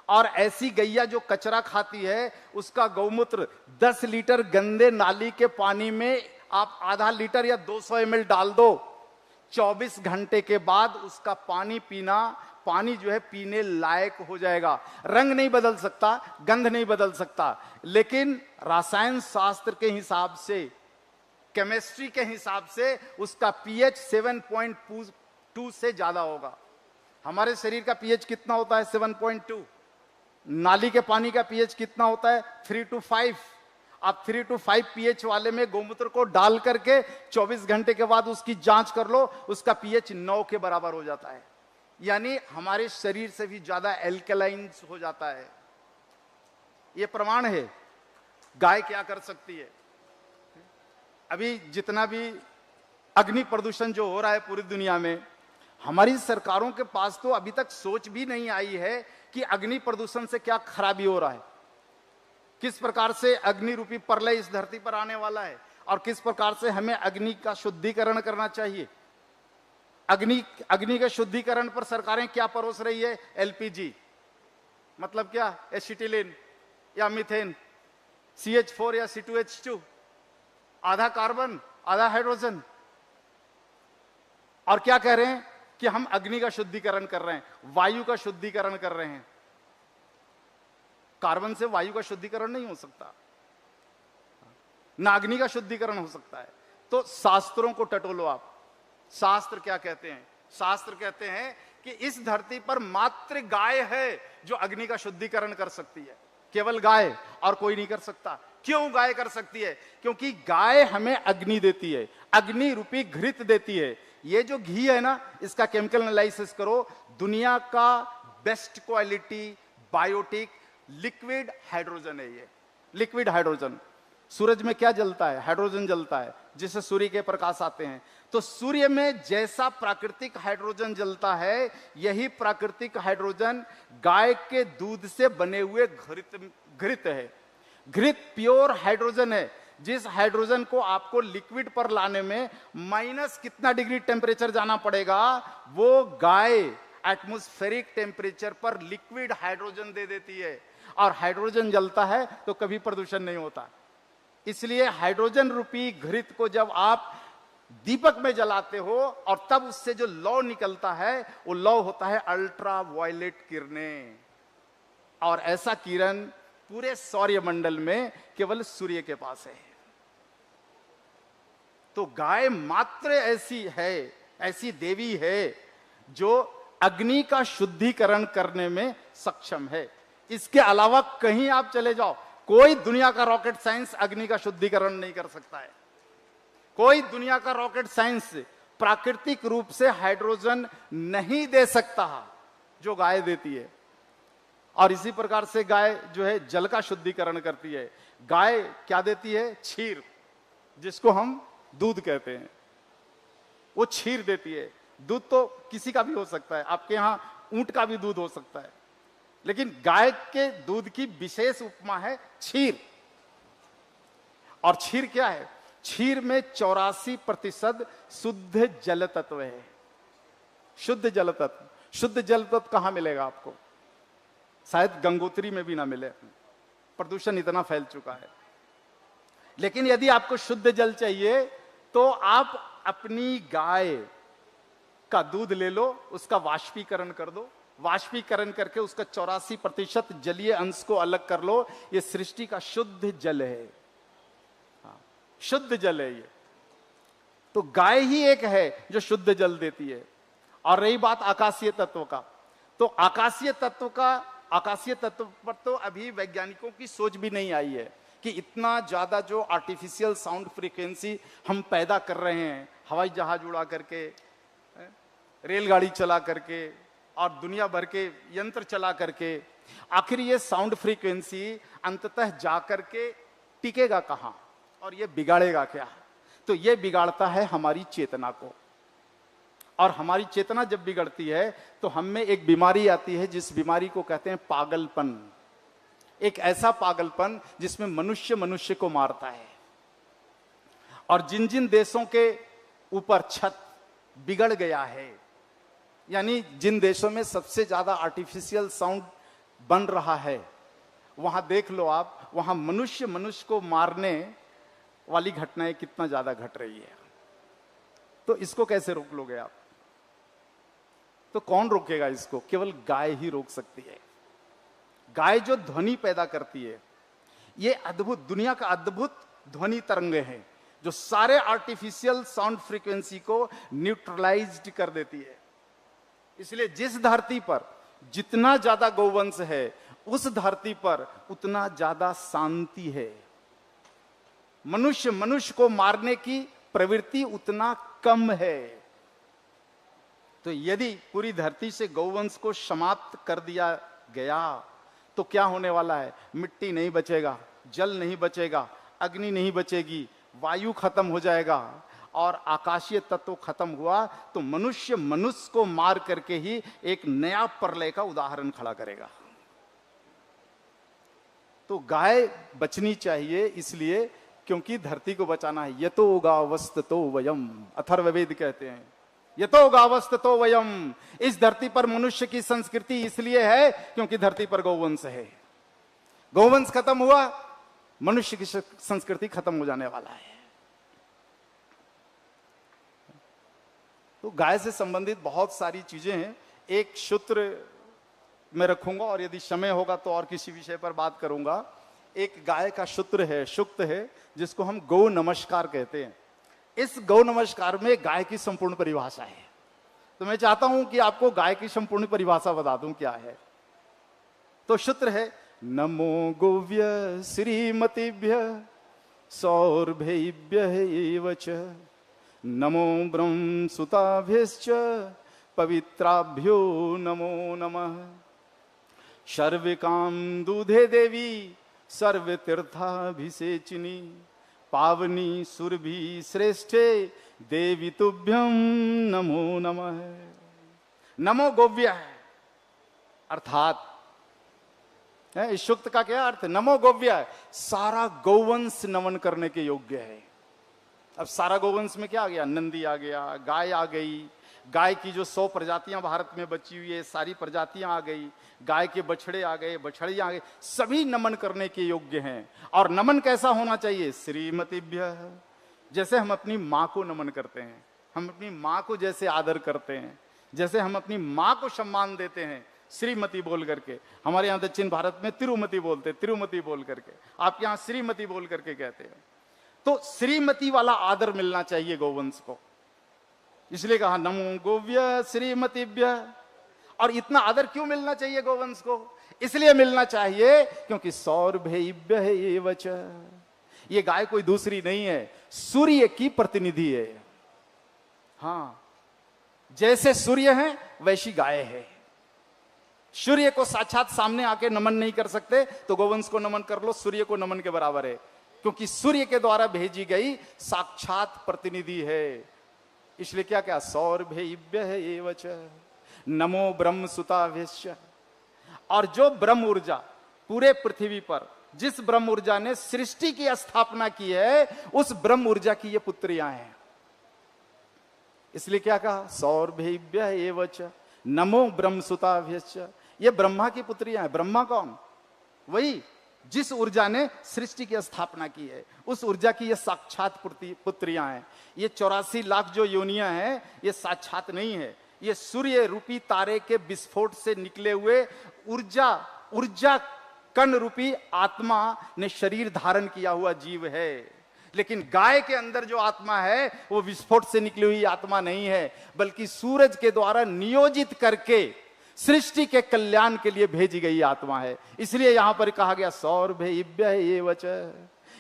और ऐसी गैया जो कचरा खाती है, उसका गौमूत्र 10 लीटर गंदे नाली के पानी में आप आधा लीटर या 200 ml डाल दो। 24 घंटे के बाद उसका पानी पीना, पानी जो है पीने लायक हो जाएगा। रंग नहीं बदल सकता, गंध नहीं बदल सकता, लेकिन रसायन शास्त्र के हिसाब से, केमिस्ट्री के हिसाब से उसका पीएच 7.2 से ज्यादा होगा। हमारे शरीर का पीएच कितना होता है? 7.2। नाली के पानी का पीएच कितना होता है? 3 to 5। आप 3 to 5 पीएच वाले में गौमूत्र को डाल करके 24 घंटे के बाद उसकी जांच कर लो, उसका पीएच 9 के बराबर हो जाता है। यानी हमारे शरीर से भी ज्यादा एल्कलाइन हो जाता है। यह प्रमाण है। गाय क्या कर सकती है? अभी जितना भी अग्नि प्रदूषण जो हो रहा है पूरी दुनिया में, हमारी सरकारों के पास तो अभी तक सोच भी नहीं आई है कि अग्नि प्रदूषण से क्या खराबी हो रहा है, किस प्रकार से अग्नि रूपी प्रलय इस धरती पर आने वाला है, और किस प्रकार से हमें अग्नि का शुद्धिकरण करना चाहिए। अग्नि के शुद्धिकरण पर सरकारें क्या परोस रही है? एलपीजी, मतलब क्या? एसिटिलीन या मीथेन, CH4 या C2H2, आधा कार्बन आधा हाइड्रोजन, और क्या कह रहे हैं कि हम अग्नि का शुद्धिकरण कर रहे हैं, वायु का शुद्धिकरण कर रहे हैं। कार्बन से वायु का शुद्धिकरण नहीं हो सकता, ना अग्नि का शुद्धिकरण हो सकता है। तो शास्त्रों को टटोलो आप। शास्त्र क्या कहते हैं? शास्त्र कहते हैं कि इस धरती पर मात्र गाय है जो अग्नि का शुद्धिकरण कर सकती है, केवल गाय, और कोई नहीं कर सकता। क्यों गाय कर सकती है? क्योंकि गाय हमें अग्नि देती है, अग्नि रूपी घृत देती है। ये जो घी है ना, इसका केमिकल एनालिसिस करो, दुनिया का best quality biotic liquid hydrogen है। ये लिक्विड हाइड्रोजन, सूरज में क्या जलता है? हाइड्रोजन जलता है, जिससे सूर्य के प्रकाश आते हैं। तो सूर्य में जैसा प्राकृतिक हाइड्रोजन जलता है, यही प्राकृतिक हाइड्रोजन गाय के दूध से बने हुए घृत है। घृत प्योर हाइड्रोजन है, जिस हाइड्रोजन को आपको लिक्विड पर लाने में माइनस कितना डिग्री टेम्परेचर जाना पड़ेगा, वो गाय एटमॉस्फेरिक टेम्परेचर पर लिक्विड हाइड्रोजन दे देती है। और हाइड्रोजन जलता है तो कभी प्रदूषण नहीं होता। इसलिए हाइड्रोजन रूपी घृत को जब आप दीपक में जलाते हो, और तब उससे जो लौ निकलता है, वो लौ होता है अल्ट्रा वायलेट किरणें। और ऐसा किरण पूरे सौर्यमंडल में केवल सूर्य के पास है। तो गाय मात्र ऐसी है, ऐसी देवी है जो अग्नि का शुद्धिकरण करने में सक्षम है। इसके अलावा कहीं आप चले जाओ, कोई दुनिया का रॉकेट साइंस अग्नि का शुद्धिकरण नहीं कर सकता है। कोई दुनिया का रॉकेट साइंस प्राकृतिक रूप से हाइड्रोजन नहीं दे सकता जो गाय देती है। और इसी प्रकार से गाय जो है जल का शुद्धिकरण करती है। गाय क्या देती है? क्षीर, जिसको हम दूध कहते हैं, वो क्षीर देती है। दूध तो किसी का भी हो सकता है, आपके यहां ऊंट का भी दूध हो सकता है, लेकिन गाय के दूध की विशेष उपमा है क्षीर। और क्षीर क्या है? क्षीर में 84% शुद्ध जल तत्व है। शुद्ध जल तत्व, शुद्ध जल तत्व कहां मिलेगा आपको? शायद गंगोत्री में भी ना मिले, प्रदूषण इतना फैल चुका है। लेकिन यदि आपको शुद्ध जल चाहिए तो आप अपनी गाय का दूध ले लो, उसका वाष्पीकरण कर दो, वाष्पीकरण करके उसका 84% जलीय अंश को अलग कर लो। ये सृष्टि का शुद्ध जल है, हाँ, शुद्ध जल है ये। तो गाय ही एक है जो शुद्ध जल देती है। और रही बात आकाशीय तत्व का, तो आकाशीय तत्व पर तो अभी वैज्ञानिकों की सोच भी नहीं आई है कि इतना ज्यादा जो आर्टिफिशियल साउंड फ्रीक्वेंसी हम पैदा कर रहे हैं, हवाई जहाज उड़ा करके, रेलगाड़ी चला करके और दुनिया भर के यंत्र चला करके, आखिर ये साउंड फ्रीक्वेंसी अंततः जाकर के टिकेगा कहां और ये बिगाड़ेगा क्या? तो ये बिगाड़ता है हमारी चेतना को। और हमारी चेतना जब बिगड़ती है तो हम में एक बीमारी आती है, जिस बीमारी को कहते हैं पागलपन। एक ऐसा पागलपन जिसमें मनुष्य मनुष्य को मारता है। और जिन जिन देशों के ऊपर छत बिगड़ गया है, यानी जिन देशों में सबसे ज्यादा आर्टिफिशियल साउंड बन रहा है, वहां देख लो आप, वहां मनुष्य मनुष्य को मारने वाली घटनाएं कितना ज्यादा घट रही है। तो इसको कैसे रोक लोगे आप? तो कौन रोकेगा इसको? केवल गाय ही रोक सकती है। गाय जो ध्वनि पैदा करती है, ये अद्भुत, दुनिया का अद्भुत ध्वनि तरंगे हैं जो सारे आर्टिफिशियल साउंड फ्रीक्वेंसी को न्यूट्रलाइज्ड कर देती है। इसलिए जिस धरती पर जितना ज्यादा गौवंश है, उस धरती पर उतना ज्यादा शांति है। मनुष्य मनुष्य को मारने की प्रवृत्ति उतना कम है। तो यदि पूरी धरती से गौवंश को समाप्त कर दिया गया तो क्या होने वाला है? मिट्टी नहीं बचेगा, जल नहीं बचेगा, अग्नि नहीं बचेगी, वायु खत्म हो जाएगा और आकाशीय तत्व खत्म हुआ तो मनुष्य मनुष्य को मार करके ही एक नया प्रलय का उदाहरण खड़ा करेगा। तो गाय बचनी चाहिए इसलिए क्योंकि धरती को बचाना है। यतो गावस्ततो वयम, अथर्ववेद कहते हैं, यतो गावस्ततो वयम। इस धरती पर मनुष्य की संस्कृति इसलिए है क्योंकि धरती पर गौवंश है। गौवंश खत्म हुआ, मनुष्य की संस्कृति खत्म हो जाने वाला है। तो गाय से संबंधित बहुत सारी चीजें हैं। एक सूत्र मैं रखूंगा और यदि समय होगा तो और किसी विषय पर बात करूंगा। एक गाय का सूत्र है, सूक्त है, जिसको हम गौ नमस्कार कहते हैं। इस गौ नमस्कार में गाय की संपूर्ण परिभाषा है। तो मैं चाहता हूं कि आपको गाय की संपूर्ण परिभाषा बता दूं क्या है। तो सूत्र है, नमो गोव्य श्रीमतीभ्य सौरभ्यैव च, नमो ब्रह्म सुताभ्यश्च पवित्राभ्यो नमो नमः। सर्विकाम दूधे देवी सर्वतीर्थाभिषेचिनी, पावनी सुरभि श्रेष्ठे देवी तुभ्यम नमो नमः। नमो गोव्य है, अर्थात इस सूक्त का क्या अर्थ है? नमो गोव्य है, सारा गौवंश नमन करने के योग्य है। अब सारा गौवंश में क्या आ गया? नंदी आ गया, गाय आ गई, गाय की जो 100 प्रजातियां भारत में बची हुई है सारी प्रजातियां आ गई, गाय के बछड़े आ गए, बछड़ियां आ गई, सभी नमन करने के योग्य हैं। और नमन कैसा होना चाहिए? श्रीमतीभ्य, जैसे हम अपनी माँ को नमन करते हैं, हम अपनी माँ को जैसे आदर करते हैं, जैसे हम अपनी माँ को सम्मान देते हैं श्रीमती बोल करके। हमारे यहाँ दक्षिण भारत में तिरुमती बोलते, तिरुमती बोल करके, आपके यहाँ श्रीमती बोल करके कहते हैं। तो श्रीमती वाला आदर मिलना चाहिए गौवंश को, इसलिए कहा नमो गोव्य श्रीमतीभ्य। और इतना आदर क्यों मिलना चाहिए गौवंश को? इसलिए मिलना चाहिए क्योंकि सौरभ्यैव च, ये गाय कोई दूसरी नहीं है, सूर्य की प्रतिनिधि है। हाँ, जैसे सूर्य है वैसी गाय है। सूर्य को साक्षात सामने आके नमन नहीं कर सकते तो गोवंश को नमन कर लो, सूर्य को नमन के बराबर है, क्योंकि सूर्य के द्वारा भेजी गई साक्षात प्रतिनिधि है। इसलिए क्या क्या सौरभ्य एव च नमो ब्रह्म सुताभ्यश्च। और जो ब्रह्म ऊर्जा पूरे पृथ्वी पर, जिस ब्रह्म ऊर्जा ने सृष्टि की स्थापना की है, उस ब्रह्म ऊर्जा की ये पुत्रियां हैं। इसलिए क्या कहा सौरभ्य एव च नमो ब्रह्म सुताभ्यश्च। ये ब्रह्मा की पुत्रियां हैं। ब्रह्मा कौन? वही जिस ऊर्जा ने सृष्टि की स्थापना की है, उस ऊर्जा की ये साक्षात पुत्रियां हैं। ये 84 लाख जो योनियां हैं, ये साक्षात नहीं है, ये सूर्य रूपी तारे के विस्फोट से निकले हुए ऊर्जा कण रूपी आत्मा ने शरीर धारण किया हुआ जीव है। लेकिन गाय के अंदर जो आत्मा है वो विस्फोट से निकली हुई आत्मा नहीं है, बल्कि सूरज के द्वारा नियोजित करके सृष्टि के कल्याण के लिए भेजी गई आत्मा है। इसलिए यहां पर कहा गया सौरभ्य एव च।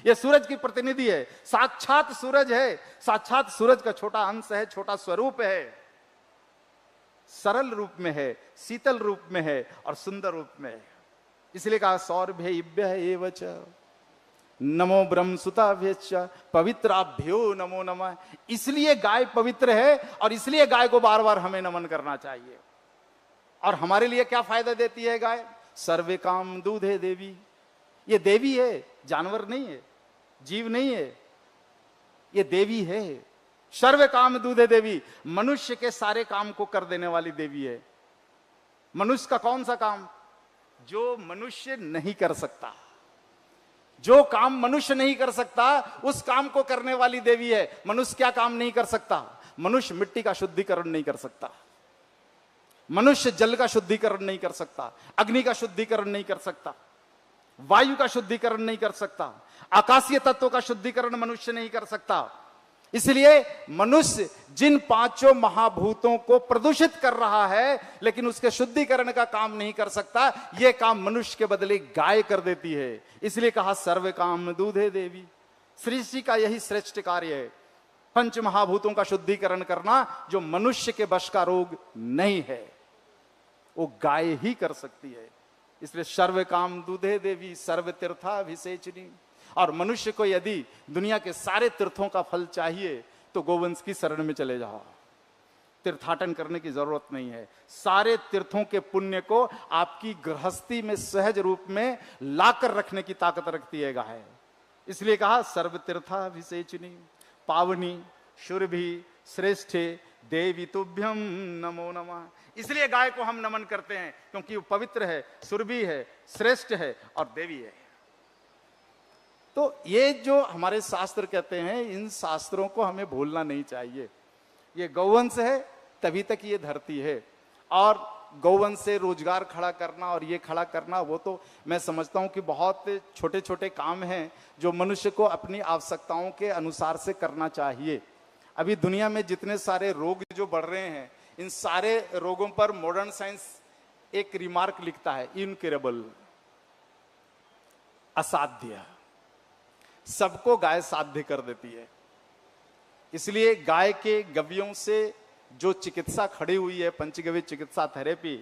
यह सूरज की प्रतिनिधि है, साक्षात सूरज है। साक्षात सूरज का छोटा अंश है, छोटा स्वरूप है, सरल रूप में है, शीतल रूप में है और सुंदर रूप में है। इसलिए कहा सौरभ्य एव च नमो ब्रह्म सुताभ्यश्च पवित्राभ्यो नमो नमः। इसलिए गाय पवित्र है और इसलिए गाय को बार बार हमें नमन करना चाहिए। और हमारे लिए क्या फायदा देती है गाय? सर्वे काम दूधे देवी। ये देवी है, जानवर नहीं है, जीव नहीं है, ये देवी है। सर्वे काम दूधे देवी, मनुष्य के सारे काम को कर देने वाली देवी है। मनुष्य का कौन सा काम? जो मनुष्य नहीं कर सकता, जो काम मनुष्य नहीं कर सकता, उस काम को करने वाली देवी है। मनुष्य क्या काम नहीं कर सकता? मनुष्य मिट्टी का शुद्धिकरण नहीं कर सकता, मनुष्य जल का शुद्धिकरण नहीं कर सकता, अग्नि का शुद्धिकरण नहीं कर सकता, वायु का शुद्धिकरण नहीं कर सकता, आकाशीय तत्वों का शुद्धिकरण मनुष्य नहीं कर सकता। इसलिए मनुष्य जिन पांचों महाभूतों को प्रदूषित कर रहा है, लेकिन उसके शुद्धिकरण का काम नहीं कर सकता, यह काम मनुष्य के बदले गाय कर देती है। इसलिए कहा सर्व काम दूधे देवी। सृष्टि का यही श्रेष्ठ कार्य है, पंच महाभूतों का शुद्धिकरण करना, जो मनुष्य के वश का रोग नहीं है, वो गाय ही कर सकती है। इसलिए सर्व काम दूधे देवी सर्व तीर्थाभिषेचनी। और मनुष्य को यदि दुनिया के सारे तीर्थों का फल चाहिए तो गोवंश की शरण में चले जाओ, तीर्थाटन करने की जरूरत नहीं है। सारे तीर्थों के पुण्य को आपकी गृहस्थी में सहज रूप में लाकर रखने की ताकत रखती है गाय। इसलिए कहा सर्व तीर्थाभिषेचनी पावनी शुरभि श्रेष्ठे देवी तुभ्यम नमो नमः। इसलिए गाय को हम नमन करते हैं, क्योंकि वो पवित्र है, सुरभि है, श्रेष्ठ है और देवी है। तो ये जो हमारे शास्त्र कहते हैं, इन शास्त्रों को हमें भूलना नहीं चाहिए। ये गौवंश है तभी तक ये धरती है, और गौवंश से रोजगार खड़ा करना और ये खड़ा करना, वो तो मैं समझता हूँ कि बहुत छोटे छोटे काम हैं जो मनुष्य को अपनी आवश्यकताओं के अनुसार से करना चाहिए। अभी दुनिया में जितने सारे रोग जो बढ़ रहे हैं, इन सारे रोगों पर मॉडर्न साइंस एक रिमार्क लिखता है, इनक्यूरेबल, असाध्य। सबको गाय साध्य कर देती है। इसलिए गाय के गव्यों से जो चिकित्सा खड़ी हुई है, पंचगव्य चिकित्सा थेरेपी,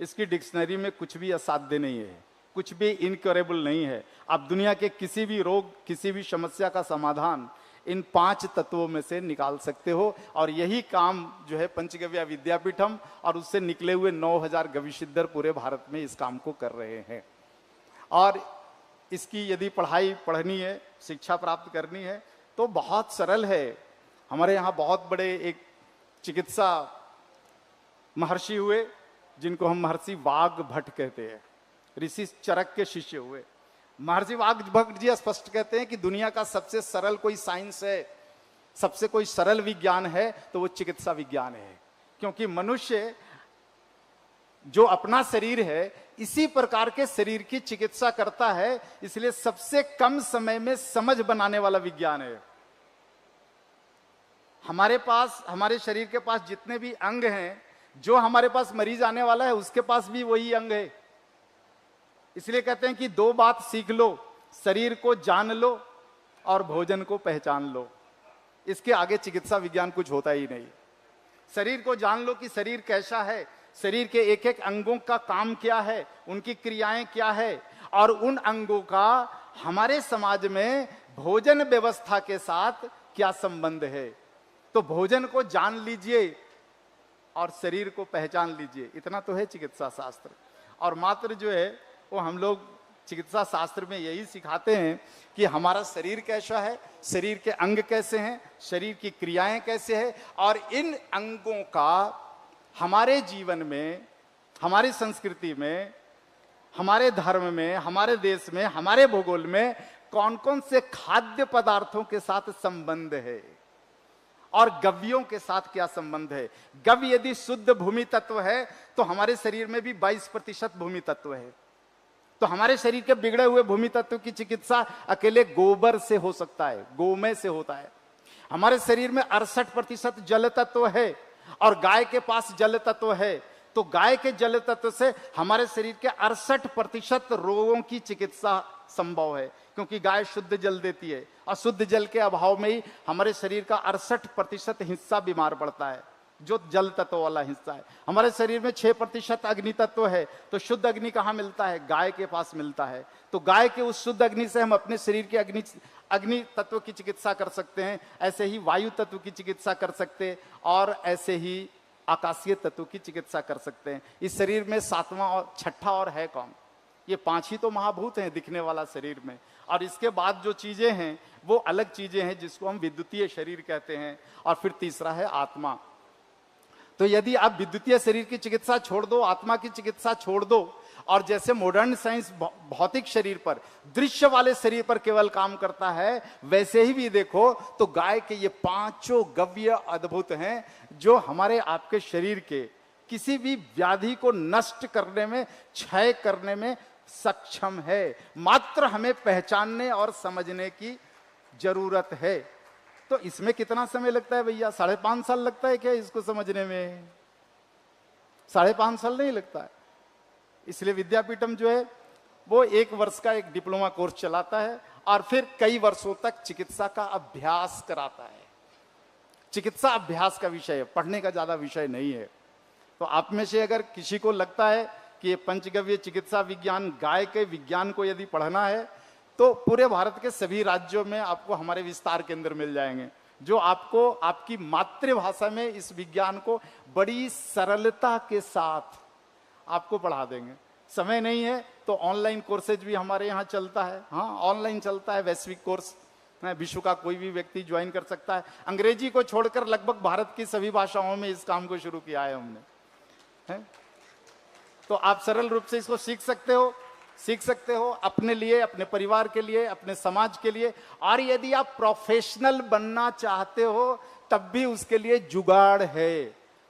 इसकी डिक्शनरी में कुछ भी असाध्य नहीं है, कुछ भी इनक्यूरेबल नहीं है। आप दुनिया के किसी भी रोग, किसी भी समस्या का समाधान इन 5 तत्वों में से निकाल सकते हो। और यही काम जो है पंचगव्य विद्यापीठम और उससे निकले हुए 9000 गविसिद्धर पूरे भारत में इस काम को कर रहे हैं। और इसकी यदि पढ़ाई पढ़नी है, शिक्षा प्राप्त करनी है, तो बहुत सरल है। हमारे यहाँ बहुत बड़े एक चिकित्सा महर्षि हुए, जिनको हम महर्षि वाघ भट्ट कहते हैं, ऋषि चरक के शिष्य हुए। महर्षि वाघ भट्ट जी स्पष्ट कहते हैं कि दुनिया का सबसे सरल कोई साइंस है, सबसे कोई सरल विज्ञान है, तो वो चिकित्सा विज्ञान है। क्योंकि मनुष्य जो अपना शरीर है, इसी प्रकार के शरीर की चिकित्सा करता है। इसलिए सबसे कम समय में समझ बनाने वाला विज्ञान है। हमारे पास, हमारे शरीर के पास जितने भी अंग हैं, जो हमारे पास मरीज आने वाला है उसके पास भी वही अंग है। इसलिए कहते हैं कि 2 बात सीख लो, शरीर को जान लो और भोजन को पहचान लो। इसके आगे चिकित्सा विज्ञान कुछ होता ही नहीं। शरीर को जान लो कि शरीर कैसा है, शरीर के एक एक अंगों का काम क्या है, उनकी क्रियाएं क्या है, और उन अंगों का हमारे समाज में भोजन व्यवस्था के साथ क्या संबंध है। तो भोजन को जान लीजिए और शरीर को पहचान लीजिए, इतना तो है चिकित्सा शास्त्र। और मात्र जो है वो हम लोग चिकित्सा शास्त्र में यही सिखाते हैं कि हमारा शरीर कैसा है, शरीर के अंग कैसे हैं, शरीर की क्रियाएं कैसे हैं, और इन अंगों का हमारे जीवन में, हमारी संस्कृति में, हमारे धर्म में, हमारे देश में, हमारे भूगोल में कौन कौन से खाद्य पदार्थों के साथ संबंध है और गव्यों के साथ क्या संबंध है। गव्य यदि शुद्ध भूमि तत्व है तो हमारे शरीर में भी 22% भूमि तत्व है। तो हमारे शरीर के बिगड़े हुए भूमि तत्व की चिकित्सा अकेले गोबर से हो सकता है, गोमय से होता है। हमारे शरीर में 68% जल तत्व है और गाय के पास जल तत्व है, तो गाय के जल तत्व से हमारे शरीर के 68% रोगों की चिकित्सा संभव है, क्योंकि गाय शुद्ध जल देती है और शुद्ध जल के अभाव में ही हमारे शरीर का 68% हिस्सा बीमार पड़ता है, जो जल तत्व वाला हिस्सा है। हमारे शरीर में 6% अग्नि तत्व है, तो शुद्ध अग्नि कहाँ मिलता है, गाय के पास मिलता है। तो गाय के उस शुद्ध अग्नि से हम अपने शरीर के अग्नि तत्व की चिकित्सा कर सकते हैं, ऐसे ही वायु तत्व की चिकित्सा कर सकते हैं, और ऐसे ही आकाशीय तत्व की चिकित्सा कर सकते हैं। इस शरीर में 7वां और 6ठा और है कौन? ये 5 ही तो महाभूत हैं दिखने वाला शरीर में, और इसके बाद जो चीजें हैं वो अलग चीजें हैं जिसको हम विद्युतीय शरीर कहते हैं, और फिर तीसरा है आत्मा। तो यदि आप विद्युतीय शरीर की चिकित्सा छोड़ दो, आत्मा की चिकित्सा छोड़ दो, और जैसे मॉडर्न साइंस भौतिक शरीर पर, दृश्य वाले शरीर पर केवल काम करता है, वैसे ही भी देखो तो गाय के ये 5 गव्य अद्भुत हैं जो हमारे आपके शरीर के किसी भी व्याधि को नष्ट करने में, क्षय करने में सक्षम है। मात्र हमें पहचानने और समझने की जरूरत है। तो इसमें कितना समय लगता है भैया? 5.5 साल लगता है क्या इसको समझने में? 5.5 साल नहीं लगता है। इसलिए विद्यापीठम जो है वो 1 वर्ष का एक डिप्लोमा कोर्स चलाता है और फिर कई वर्षों तक चिकित्सा का अभ्यास कराता है। चिकित्सा अभ्यास का विषय है, पढ़ने का ज्यादा विषय नहीं है। तो आप में से अगर किसी को लगता है कि ये पंचगव्य चिकित्सा विज्ञान, गाय के विज्ञान को यदि पढ़ना है, तो पूरे भारत के सभी राज्यों में आपको हमारे विस्तार केंद्र मिल जाएंगे, जो आपको आपकी मातृभाषा में इस विज्ञान को बड़ी सरलता के साथ आपको पढ़ा देंगे। समय नहीं है तो ऑनलाइन कोर्सेज भी हमारे यहाँ चलता है। हाँ, ऑनलाइन चलता है, वैश्विक कोर्स, विश्व का कोई भी व्यक्ति ज्वाइन कर सकता है। अंग्रेजी को छोड़कर लगभग भारत की सभी भाषाओं में इस काम को शुरू किया है हमने, है? तो आप सरल रूप से इसको सीख सकते हो अपने लिए, अपने परिवार के लिए, अपने समाज के लिए। और यदि आप प्रोफेशनल बनना चाहते हो तब भी उसके लिए जुगाड़ है,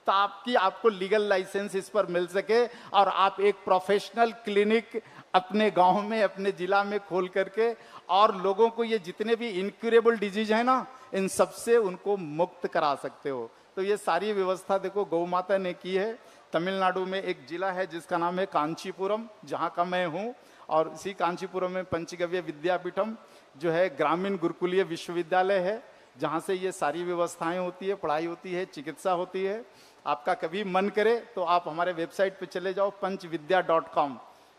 तो आपको लीगल लाइसेंस इस पर मिल सके और आप एक प्रोफेशनल क्लिनिक अपने गांव में, अपने जिला में खोल करके, और लोगों को ये जितने भी इनक्यूरेबल डिजीज है ना, इन सबसे उनको मुक्त करा सकते हो। तो ये सारी व्यवस्था देखो गौ माता ने की है। तमिलनाडु में एक जिला है जिसका नाम है कांचीपुरम, जहाँ का मैं हूँ, और इसी कांचीपुरम में पंचगव्य विद्यापीठम जो है ग्रामीण गुरुकुलीय विश्वविद्यालय है, जहाँ से ये सारी व्यवस्थाएं होती है, पढ़ाई होती है, चिकित्सा होती है। आपका कभी मन करे तो आप हमारे वेबसाइट पे चले जाओ panchvidya.com,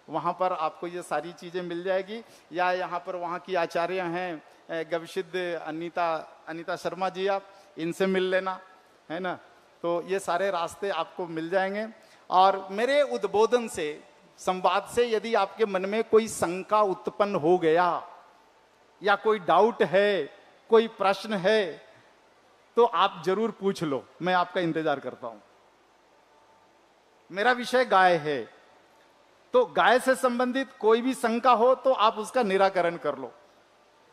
वहाँ पर आपको ये सारी चीज़ें मिल जाएगी। या यहाँ पर वहाँ की आचार्य हैं गविसिद्ध अनीता शर्मा जी, आप इनसे मिल लेना, है ना। तो ये सारे रास्ते आपको मिल जाएंगे। और मेरे उद्बोधन से, संवाद से यदि आपके मन में कोई शंका उत्पन्न हो गया या कोई डाउट है, कोई प्रश्न है, तो आप जरूर पूछ लो, मैं आपका इंतजार करता हूं। मेरा विषय गाय है, तो गाय से संबंधित कोई भी शंका हो तो आप उसका निराकरण कर लो।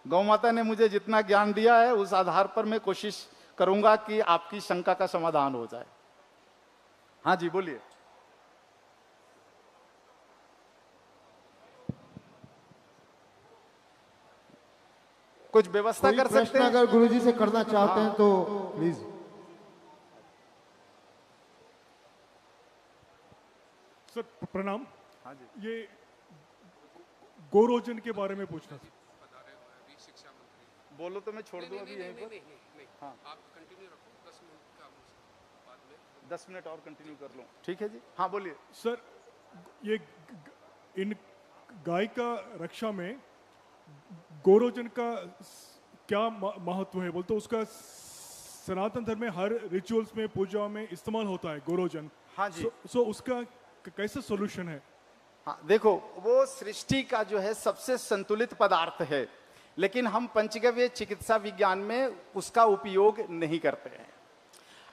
गौ माता ने मुझे जितना ज्ञान दिया है उस आधार पर मैं कोशिश करूंगा कि आपकी शंका का समाधान हो जाए। हाँ जी, बोलिए। कुछ व्यवस्था कर सकते हैं? अगर गुरुजी से करना चाहते हैं तो प्लीज। सर प्रणाम। हाँ जी। ये गोरोजन के बारे में पूछना था। बोलो तो मैं छोड़ दूं अभी यहीं पर। हाँ, आप कंटिन्यू रखो, 10 मिनट का बाद में 10 मिनट और कंटिन्यू कर लूं, ठीक है जी? हाँ बोलिए। सर ये इन गाय का रक्षा में गोरोचन का क्या महत्व है? बोलते उसका सनातन धर्म में हर रिचुअल्स में, पूजा में इस्तेमाल होता है गोरोचन। हाँ जी। सो उसका कैसे सॉल्यूशन है? हाँ देखो, वो सृष्टि का जो है सबसे संतुलित पदार्थ है, लेकिन हम पंचगव्य चिकित्सा विज्ञान में उसका उपयोग नहीं करते हैं।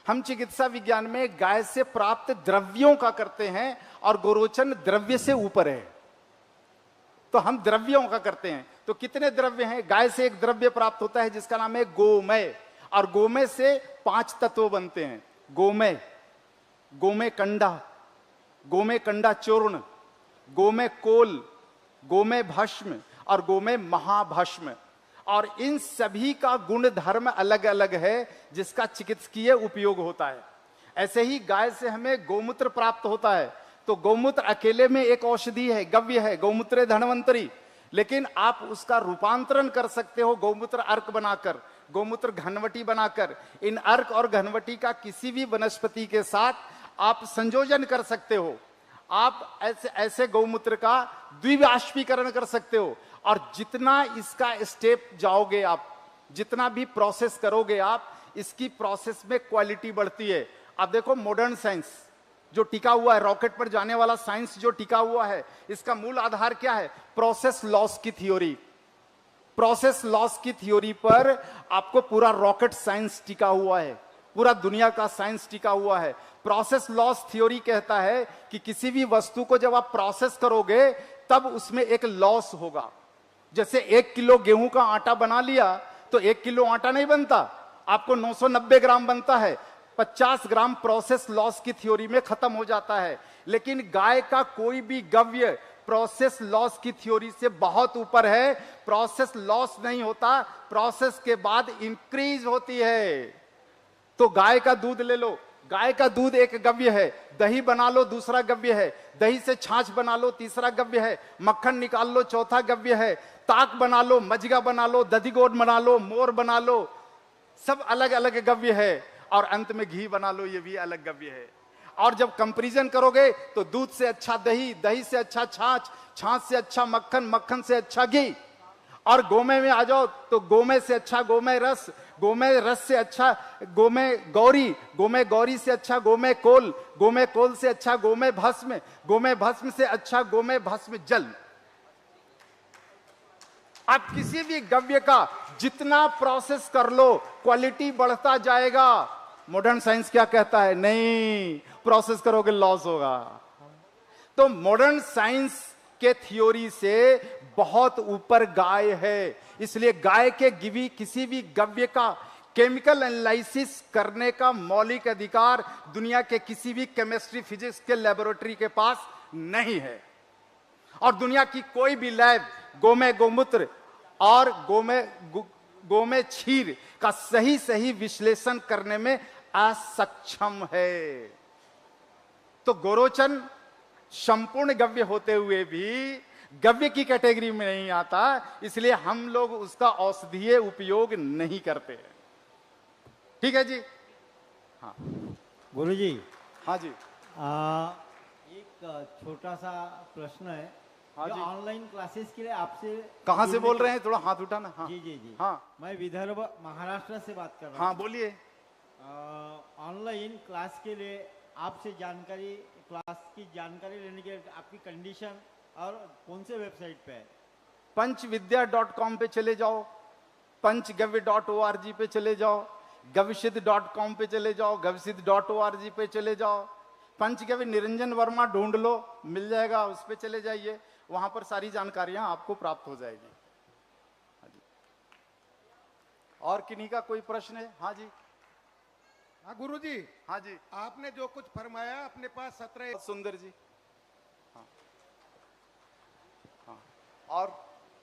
हम चिकित्सा विज्ञान में गाय से प्राप्त द्रव्यों का करते हैं, और गोरोचन द्रव्य से ऊपर है, तो हम द्रव्यों का करते हैं। तो कितने द्रव्य हैं? गाय से एक द्रव्य प्राप्त होता है जिसका नाम है गोमय, और गोमय से 5 तत्व बनते हैं। गोमय, गोमय कंडा, गोमय कंडा चूर्ण, गोमय कोल, गोमय भस्म और गोमय महाभस्म। और इन सभी का गुण धर्म अलग अलग है जिसका चिकित्सकीय उपयोग होता है। ऐसे ही गाय से हमें गोमूत्र प्राप्त होता है, तो गोमूत्र अकेले में एक औषधि है, गव्य है, गौमूत्रे धनवंतरी। लेकिन आप उसका रूपांतरण कर सकते हो गोमूत्र अर्क बनाकर, गोमूत्र घनवटी बनाकर। इन अर्क और घनवटी का किसी भी वनस्पति के साथ आप संयोजन कर सकते हो। आप ऐसे गौमूत्र का द्विबाष्पीकरण कर सकते हो, और जितना इसका स्टेप जाओगे आप, जितना भी प्रोसेस करोगे आप, इसकी प्रोसेस में क्वालिटी बढ़ती है। अब देखो मॉडर्न साइंस जो टिका हुआ है, रॉकेट पर जाने वाला साइंस जो टिका हुआ है, इसका मूल आधार क्या है? प्रोसेस लॉस की थ्योरी। प्रोसेस लॉस की थ्योरी पर आपको पूरा रॉकेट साइंस टिका हुआ है, पूरा दुनिया का साइंस टिका हुआ है। प्रोसेस लॉस थ्योरी कहता है कि किसी भी वस्तु को जब आप प्रोसेस करोगे तब उसमें एक लॉस होगा। जैसे 1 किलो गेहूं का आटा बना लिया तो 1 किलो आटा नहीं बनता, आपको 990 ग्राम बनता है। 50 ग्राम प्रोसेस लॉस की थ्योरी में खत्म हो जाता है। लेकिन गाय का कोई भी गव्य प्रोसेस लॉस की थ्योरी से बहुत ऊपर है। प्रोसेस लॉस नहीं होता, प्रोसेस के बाद इंक्रीज होती है। तो गाय का दूध ले लो, गाय का दूध एक गव्य है, दही बना लो दूसरा गव्य है, दही से छाछ बना लो तीसरा गव्य है, मक्खन निकाल लो चौथा गव्य है, ताक बना लो, मज्जिगा बना लो, दधिगोड बना लो, मोर बना लो, सब अलग अलग गव्य है। और अंत में घी बना लो, ये भी अलग गव्य है। और जब कंपैरिजन करोगे तो दूध से अच्छा दही, दही से अच्छा छाछ, छाछ से अच्छा मक्खन, मक्खन से अच्छा घी। और गोमय में आ जाओ तो गोमय से अच्छा गोमय रस, गोमय रस से अच्छा गोमय गौरी, गोमय गौरी से अच्छा गोमय कोल, गोमय कोल से अच्छा गोमय भस्म, गोमय भस्म से अच्छा गोमय भस्म जल। आप किसी भी गव्य का जितना प्रोसेस कर लो क्वालिटी बढ़ता जाएगा। मॉडर्न साइंस क्या कहता है? नहीं, प्रोसेस करोगे लॉस होगा। तो मॉडर्न साइंस के थ्योरी से बहुत ऊपर गाय है। इसलिए गाय के किसी भी गव्य का केमिकल एनालिसिस करने का मौलिक अधिकार दुनिया के किसी भी केमिस्ट्री फिजिक्स के लेबोरेटरी के पास नहीं है। और दुनिया की कोई भी लैब गोमय गोमूत्र और गोमय क्षीर का सही विश्लेषण करने में असक्षम है। तो गोरोचन संपूर्ण गव्य होते हुए भी गव्य की कैटेगरी में नहीं आता, इसलिए हम लोग उसका औषधीय उपयोग नहीं करते। ठीक है जी? हाँ गुरुजी। हाँ जी। एक छोटा सा प्रश्न है। हाँ जो जी। ऑनलाइन क्लासेस के लिए आपसे कहाँ से बोल रहे हैं? थोड़ा हाथ उठाना। हाँ जी जी जी। हाँ, मैं विदर्भ महाराष्ट्र से बात कर रहा हूँ। हाँ बोलिए। ऑनलाइन क्लास के लिए आपसे जानकारी, क्लास की जानकारी लेने के लिए आपकी कंडीशन और कौन से वेबसाइट पे है? पंचविद्या.com पे चले जाओ, पंचगव्य.org पे चले जाओ, गव्यसिद्ध.com पे चले जाओ, गव्यसिद्ध.org पे चले जाओ। पंचगव्य निरंजन वर्मा ढूंढ लो, मिल जाएगा, उस पे चले जाइए, वहां पर सारी जानकारियां आपको प्राप्त हो जाएगी। हाँ जी। और किन्हीं का कोई प्रश्न है? हाँ जी। हाँ गुरुजी, हाँ जी। आपने जो कुछ फरमाया अपने पास 17 सुंदर जी। हाँ हाँ। और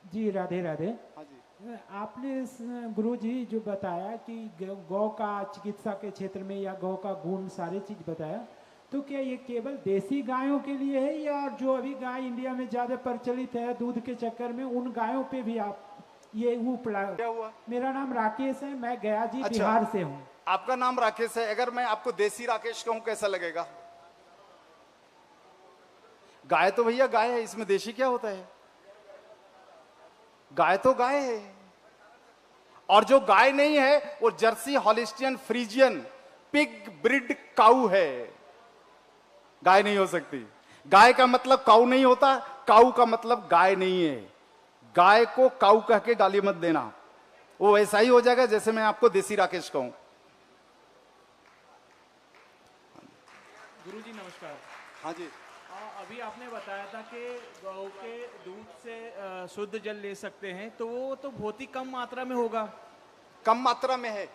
जी राधे राधे। हाँ जी। आपने गुरुजी जो बताया कि गौ का चिकित्सा के क्षेत्र में या गौ का गुण सारी चीज बताया, तो क्या ये केवल देसी गायों के लिए है या जो अभी गाय इंडिया में ज्यादा प्रचलित है दूध के चक्कर में, उन गायों पे भी आप ये क्या हुआ? मेरा नाम राकेश है, मैं गया जी अच्छा। बिहार से हूँ। आपका नाम राकेश है, अगर मैं आपको देसी राकेश कहूं कैसा लगेगा? गाय तो भैया गाय है, इसमें देशी क्या होता है? गाय तो गाय है। और जो गाय नहीं है वो जर्सी, हॉलिस्टियन, फ्रीजियन, पिग ब्रीड काऊ है, गाय नहीं हो सकती। गाय का मतलब काऊ नहीं होता, काऊ का मतलब गाय नहीं है। गाय को काऊ कह के गाली मत देना, वो वैसा ही हो जाएगा जैसे मैं आपको देसी राकेश कहूं। गुरुजी नमस्कार। हाँ जी। अभी आपने बताया था कि गौ के दूध से शुद्ध जल ले सकते हैं, तो वो तो बहुत ही कम मात्रा में होगा। कम मात्रा में है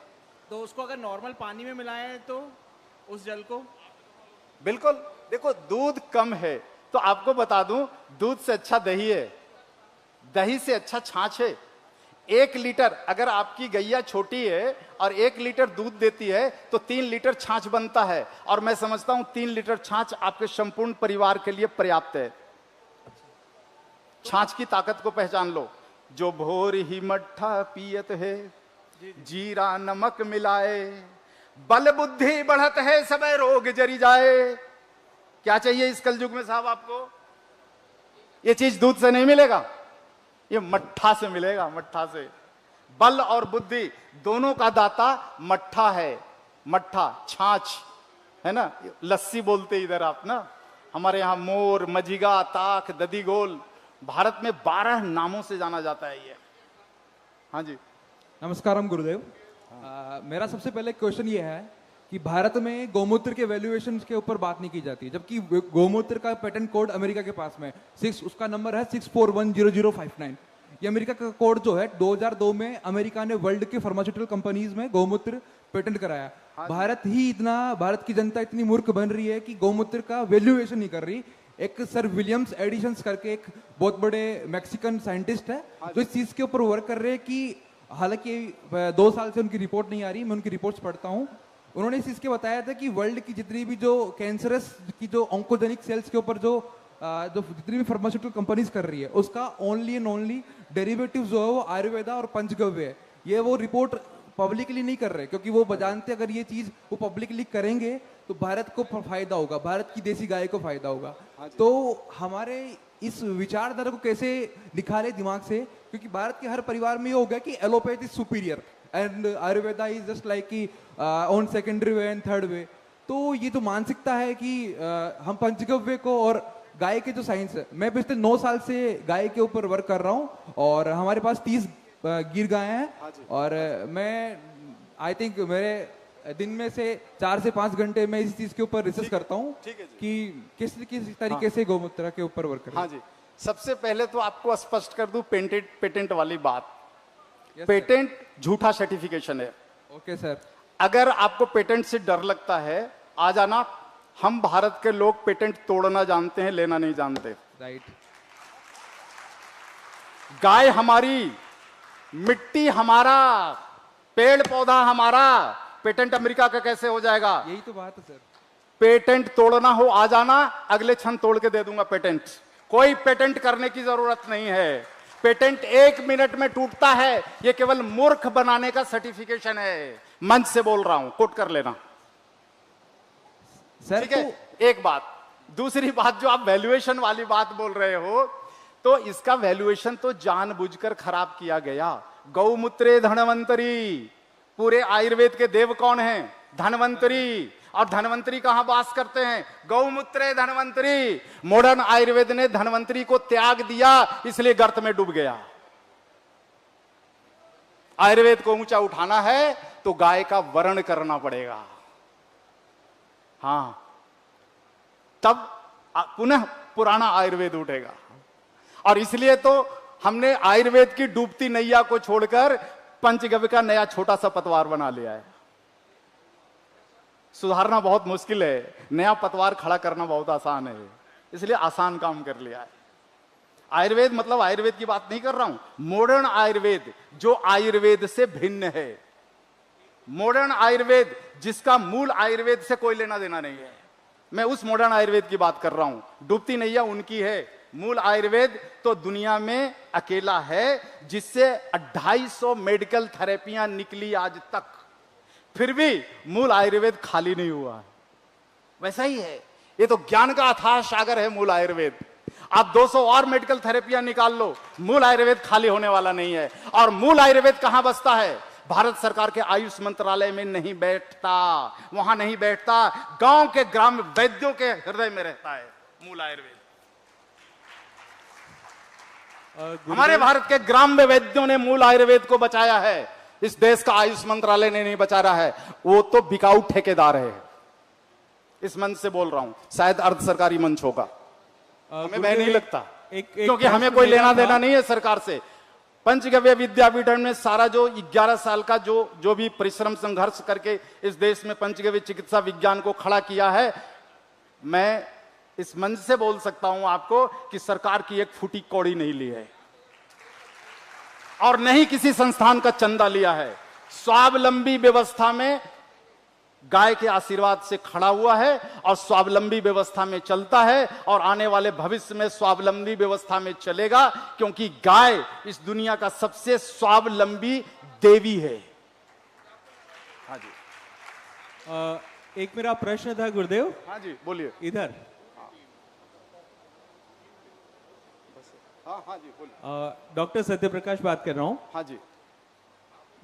तो उसको अगर नॉर्मल पानी में मिलाएं तो उस जल को? बिल्कुल। देखो दूध कम है तो आपको बता दूं, दूध से अच्छा दही है, दही से अच्छा छाछ है। 1 लीटर, अगर आपकी गैया छोटी है और 1 लीटर दूध देती है तो 3 लीटर छाछ बनता है, और मैं समझता हूं 3 लीटर छाछ आपके संपूर्ण परिवार के लिए पर्याप्त है। छाछ की ताकत को पहचान लो। जो भोर ही मट्ठा पियत है, जीरा नमक मिलाए, बल बुद्धि बढ़त है, सब रोग जरी जाए। क्या चाहिए इस कलयुग में साहब आपको? ये चीज दूध से नहीं मिलेगा, ये मट्ठा से मिलेगा। मट्ठा से बल और बुद्धि दोनों का दाता मट्ठा है। मट्ठा, छाछ है ना, लस्सी बोलते इधर आप ना, हमारे यहां मोर, मजिगा, ताक, ददीगोल, भारत में 12 नामों से जाना जाता है ये। हाँ जी नमस्कारम गुरुदेव। मेरा सबसे पहले क्वेश्चन ये है कि भारत में गौमूत्र के वैल्यूएशन के ऊपर बात नहीं की जाती, जबकि गौमूत्र का पेटेंट कोड अमेरिका के पास में उसका नंबर है 6410059। ये अमेरिका का कोड जो है 2002 में अमेरिका ने वर्ल्ड के फार्मास्यूटिकल कंपनीज में गौमूत्र पेटेंट कराया। भारत की जनता इतनी मूर्ख बन रही है कि गौमूत्र का वैल्यूएशन नहीं कर रही। एक सर विलियम्स एडिशंस करके एक बहुत बड़े मैक्सिकन साइंटिस्ट है जो इस चीज के ऊपर वर्क कर रहे हैं कि हालांकि 2 साल से उनकी रिपोर्ट नहीं आ रही, मैं उनकी रिपोर्ट्स पढ़ता हूँ। उन्होंने इस चीज के बताया था कि वर्ल्ड की जितनी भी जो कैंसरस की जो ऑन्कोजेनिक सेल्स के ऊपर जो जितनी भी फार्मास्यूटिकल कंपनीज कर रही है उसका ओनली एंड ओनली डेरिवेटिव जो है वो आयुर्वेदा और पंचगव्य है। ये वो रिपोर्ट पब्लिकली नहीं कर रहे क्योंकि वो जानते अगर ये चीज वो पब्लिकली करेंगे तो भारत को फायदा होगा, भारत की देसी गाय को फायदा होगा। तो हमारे इस विचारधारा को कैसे निकाले दिमाग से, क्योंकि भारत के हर परिवार में ये हो गया कि allopathy is superior and Ayurveda is just like की on secondary way and third way. तो ये जो मानसिकता है कि हम पंचगव्य को और गाय के जो साइंस है, मैं पिछले 9 साल से गाय के ऊपर वर्क कर रहा हूँ और हमारे पास 30 गिर गाय हैं और मैं आई थिंक मेरे दिन में से 4 से 5 घंटे मैं इस चीज के ऊपर रिसर्च करता हूँ कि किस तरीके से गौमूत्र के ऊपर वर्क करें। हाँ जी, सबसे पहले तो आपको स्पष्ट कर दूं पेटेंट वाली बात। पेटेंट झूठा सर्टिफिकेशन है। Okay sir. अगर आपको पेटेंट से डर लगता है आ जाना। हम भारत के लोग पेटेंट तोड़ना जानते हैं, लेना नहीं जानते। राइट। गाय हमारी, मिट्टी हमारा, पेड़ पौधा हमारा, पेटेंट अमेरिका का कैसे हो जाएगा? यही तो बात है सर। पेटेंट तोड़ना हो आ जाना, अगले क्षण तोड़ के दे दूंगा पेटेंट। कोई पेटेंट करने की जरूरत नहीं है। पेटेंट 1 मिनट में टूटता है। यह केवल मूर्ख बनाने का सर्टिफिकेशन है। मंच से बोल रहा हूं, कोट कर लेना सर। ठीक है, एक बात। दूसरी बात, जो आप वैल्यूएशन वाली बात बोल रहे हो, तो इसका वैल्यूएशन तो जानबूझकर खराब किया गया। गौमूत्रे धनवंतरी, पूरे आयुर्वेद के देव कौन हैं? धनवंतरी। और धनवंतरी कहां वास करते हैं? गौमूत्रे धनवंतरी। मॉडर्न आयुर्वेद ने धनवंतरी को त्याग दिया, इसलिए गर्त में डूब गया। आयुर्वेद को ऊंचा उठाना है तो गाय का वर्ण करना पड़ेगा। हाँ, तब पुनः पुराना आयुर्वेद उठेगा। और इसलिए तो हमने आयुर्वेद की डूबती नैया को छोड़कर पंचगव्य का नया छोटा सा पतवार बना लिया है। सुधारना बहुत मुश्किल है, नया पतवार खड़ा करना बहुत आसान है, इसलिए आसान काम कर लिया है। आयुर्वेद मतलब आयुर्वेद की बात नहीं कर रहा हूं, मॉडर्न आयुर्वेद जो आयुर्वेद से भिन्न है। मॉडर्न आयुर्वेद जिसका मूल आयुर्वेद से कोई लेना देना नहीं है। मैं उस मॉडर्न आयुर्वेद की बात कर रहा हूं। डूबती नैया उनकी है। मूल आयुर्वेद तो दुनिया में अकेला है जिससे 250 मेडिकल थेरेपियां निकली आज तक। फिर भी मूल आयुर्वेद खाली नहीं हुआ है। वैसा ही है, ये तो ज्ञान का अथाह सागर है मूल आयुर्वेद। आप 200 और मेडिकल थेरेपियां निकाल लो, मूल आयुर्वेद खाली होने वाला नहीं है। और मूल आयुर्वेद कहां बसता है? भारत सरकार के आयुष मंत्रालय में नहीं बैठता, वहां नहीं बैठता, गांव के ग्राम वैद्यों के हृदय में रहता है मूल आयुर्वेद। हमारे भारत के ग्राम में वैद्यों ने मूल आयुर्वेद को बचाया है, इस देश का आयुष मंत्रालय ने नहीं बचा रहा है। वो तो बिकाऊ ठेकेदार है। इस मंच से बोल रहा हूं, शायद अर्ध सरकारी मंच होगा, हमें वह नहीं लगता, क्योंकि हमें कोई लेना देना नहीं है सरकार से। पंचगव्य विद्यापीठन में सारा जो 11 साल का जो भी परिश्रम संघर्ष करके इस देश में पंचगव्य चिकित्सा विज्ञान को खड़ा किया है, मैं इस मंच से बोल सकता हूं आपको कि सरकार की एक फूटी कौड़ी नहीं ली है और नहीं किसी संस्थान का चंदा लिया है। स्वावलंबी व्यवस्था में गाय के आशीर्वाद से खड़ा हुआ है और स्वावलंबी व्यवस्था में चलता है और आने वाले भविष्य में स्वावलंबी व्यवस्था में चलेगा, क्योंकि गाय इस दुनिया का सबसे स्वावलंबी देवी है। हाँ जी, एक मेरा प्रश्न था गुरुदेव। हाँ जी बोलिए। इधर हाँ जी बोलिए। डॉक्टर सत्यप्रकाश बात कर रहा हूँ। हाँ जी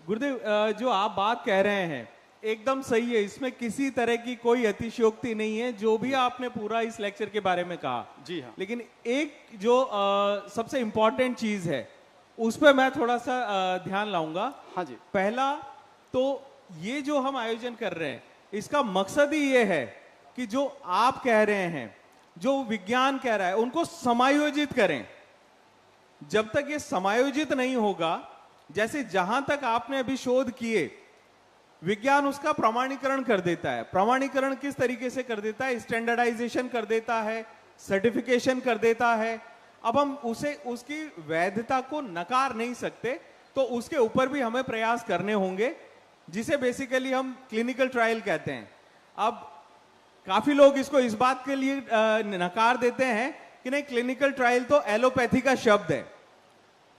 गुरुदेव, जो आप बात कह रहे हैं एकदम सही है, इसमें किसी तरह की कोई अतिशयोक्ति नहीं है, जो भी आपने पूरा इस लेक्चर के बारे में कहा। जी हाँ। लेकिन एक जो सबसे इंपॉर्टेंट चीज है उस पर मैं थोड़ा सा ध्यान लाऊंगा। हाँ जी। पहला तो ये जो हम आयोजन कर रहे हैं इसका मकसद ही ये है कि जो आप कह रहे हैं, जो विज्ञान कह रहा है, उनको समायोजित करें। जब तक ये समायोजित नहीं होगा, जैसे जहां तक आपने अभी शोध किए, विज्ञान उसका प्रमाणीकरण कर देता है। प्रमाणीकरण किस तरीके से कर देता है? स्टैंडर्डाइजेशन कर देता है, सर्टिफिकेशन कर देता है। अब हम उसे उसकी वैधता को नकार नहीं सकते, तो उसके ऊपर भी हमें प्रयास करने होंगे, जिसे बेसिकली हम क्लिनिकल ट्रायल कहते हैं। अब काफी लोग इसको इस बात के लिए नकार देते हैं कि नहीं, क्लिनिकल ट्रायल तो एलोपैथी का शब्द है।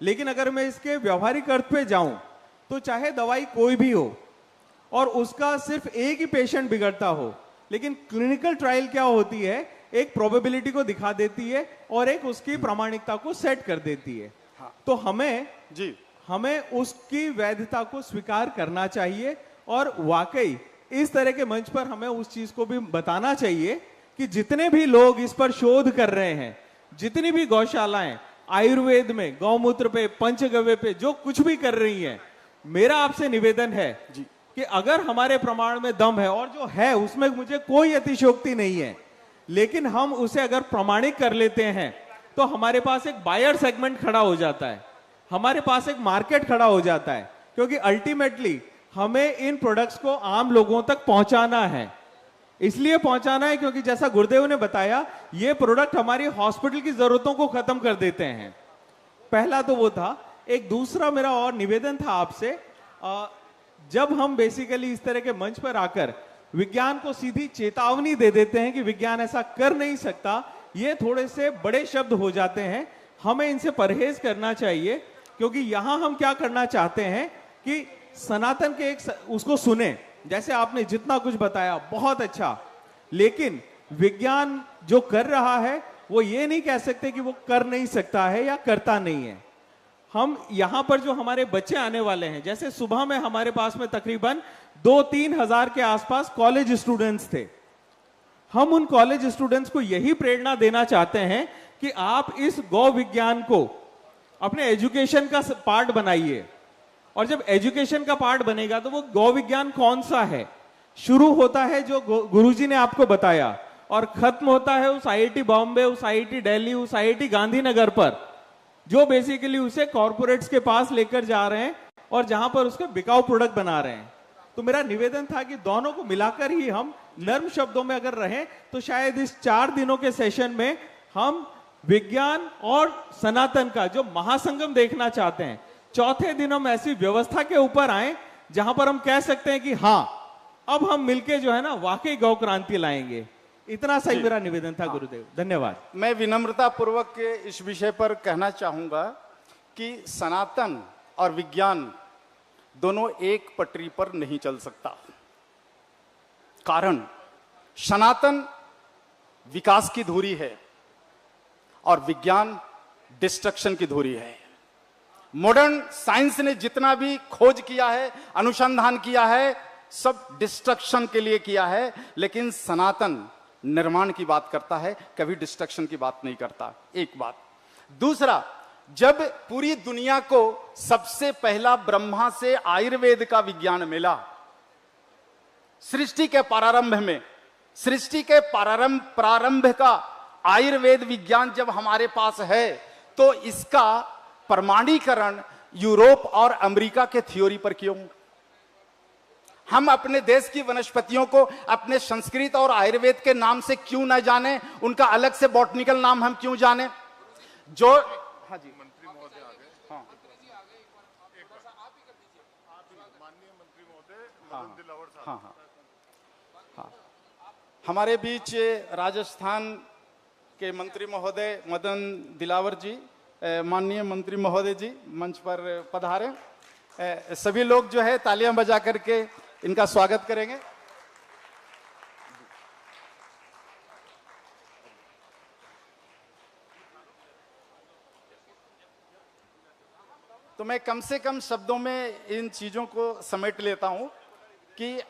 लेकिन अगर मैं इसके व्यवहारिक अर्थ पे जाऊं तो चाहे दवाई कोई भी हो और उसका सिर्फ एक ही पेशेंट बिगड़ता हो, लेकिन क्लिनिकल ट्रायल क्या होती है? एक प्रोबेबिलिटी को दिखा देती है और एक उसकी प्रामाणिकता को सेट कर देती है। हाँ। तो हमें उसकी वैधता को स्वीकार करना चाहिए और वाकई इस तरह के मंच पर हमें उस चीज को भी बताना चाहिए कि जितने भी लोग इस पर शोध कर रहे हैं, जितनी भी गौशालाएं आयुर्वेद में गौमूत्र पे, पंचगव्य पे जो कुछ भी कर रही हैं, मेरा आपसे निवेदन है कि अगर हमारे प्रमाण में दम है, और जो है उसमें मुझे कोई अतिशयोक्ति नहीं है, लेकिन हम उसे अगर प्रमाणिक कर लेते हैं तो हमारे पास एक बायर सेगमेंट खड़ा हो जाता है, हमारे पास एक मार्केट खड़ा हो जाता है। क्योंकि अल्टीमेटली हमें इन प्रोडक्ट्स को आम लोगों तक पहुंचाना है। इसलिए पहुंचाना है क्योंकि जैसा गुरुदेव ने बताया, ये प्रोडक्ट हमारी हॉस्पिटल की जरूरतों को खत्म कर देते हैं। पहला तो वो था। एक दूसरा मेरा और निवेदन था आपसे, जब हम बेसिकली इस तरह के मंच पर आकर विज्ञान को सीधी चेतावनी दे देते हैं कि विज्ञान ऐसा कर नहीं सकता, ये थोड़े से बड़े शब्द हो जाते हैं। हमें इनसे परहेज करना चाहिए, क्योंकि यहां हम क्या करना चाहते हैं कि सनातन के उसको सुने। जैसे आपने जितना कुछ बताया बहुत अच्छा, लेकिन विज्ञान जो कर रहा है वो ये नहीं कह सकते कि वो कर नहीं सकता है या करता नहीं है। हम यहां पर जो हमारे बच्चे आने वाले हैं, जैसे सुबह में हमारे पास में तकरीबन 2-3 हजार के आसपास कॉलेज स्टूडेंट्स थे। हम उन कॉलेज स्टूडेंट्स को यही प्रेरणा देना चाहते हैं कि आप इस गौ विज्ञान को अपने एजुकेशन का पार्ट बनाइए। और जब एजुकेशन का पार्ट बनेगा तो वो गौ विज्ञान कौन सा है, शुरू होता है जो गुरुजी ने आपको बताया, और खत्म होता है उस IIT बॉम्बे, उस IIT दिल्ली, उस IIT गांधीनगर पर, जो बेसिकली उसे कॉर्पोरेट्स के पास लेकर जा रहे हैं और जहां पर उसके बिकाऊ प्रोडक्ट बना रहे हैं। तो मेरा निवेदन था कि दोनों को मिलाकर ही हम नर्म शब्दों में अगर रहें तो शायद इस 4 दिनों के सेशन में हम विज्ञान और सनातन का जो महासंगम देखना चाहते हैं, चौथे दिन हम ऐसी व्यवस्था के ऊपर आए जहां पर हम कह सकते हैं कि हाँ, अब हम मिलके जो है ना वाकई गौ क्रांति लाएंगे। इतना सही मेरा निवेदन था। गुरुदेव धन्यवाद। मैं विनम्रता पूर्वक के इस विषय पर कहना चाहूंगा कि सनातन और विज्ञान दोनों एक पटरी पर नहीं चल सकता। कारण सनातन विकास की धुरी है और विज्ञान डिस्ट्रक्शन की धुरी है। मॉडर्न साइंस ने जितना भी खोज किया है, अनुसंधान किया है, सब डिस्ट्रक्शन के लिए किया है, लेकिन सनातन निर्माण की बात करता है, कभी डिस्ट्रक्शन की बात नहीं करता। एक बात। दूसरा, जब पूरी दुनिया को सबसे पहला ब्रह्मा से आयुर्वेद का विज्ञान मिला, सृष्टि के प्रारंभ में, सृष्टि के प्रारंभ का आयुर्वेद विज्ञान जब हमारे पास है, तो इसका प्रमाणीकरण यूरोप और अमेरिका के थ्योरी पर क्यों? हम अपने देश की वनस्पतियों को अपने संस्कृत और आयुर्वेद के नाम से क्यों न जाने? उनका अलग से बॉटनिकल नाम हम क्यों जाने? जो हाँ जी, मंत्री महोदय आ गए। हाँ, माननीय मंत्री महोदय मदन दिलावर साहब। हाँ हाँ हाँ, हमारे बीच राजस्थान के मंत्री महोदय मदन दिलावर जी, माननीय मंत्री महोदय जी मंच पर पधारे। सभी लोग जो है तालियां बजा करके इनका स्वागत करेंगे। तो मैं कम से कम शब्दों में इन चीजों को समेट लेता हूं कि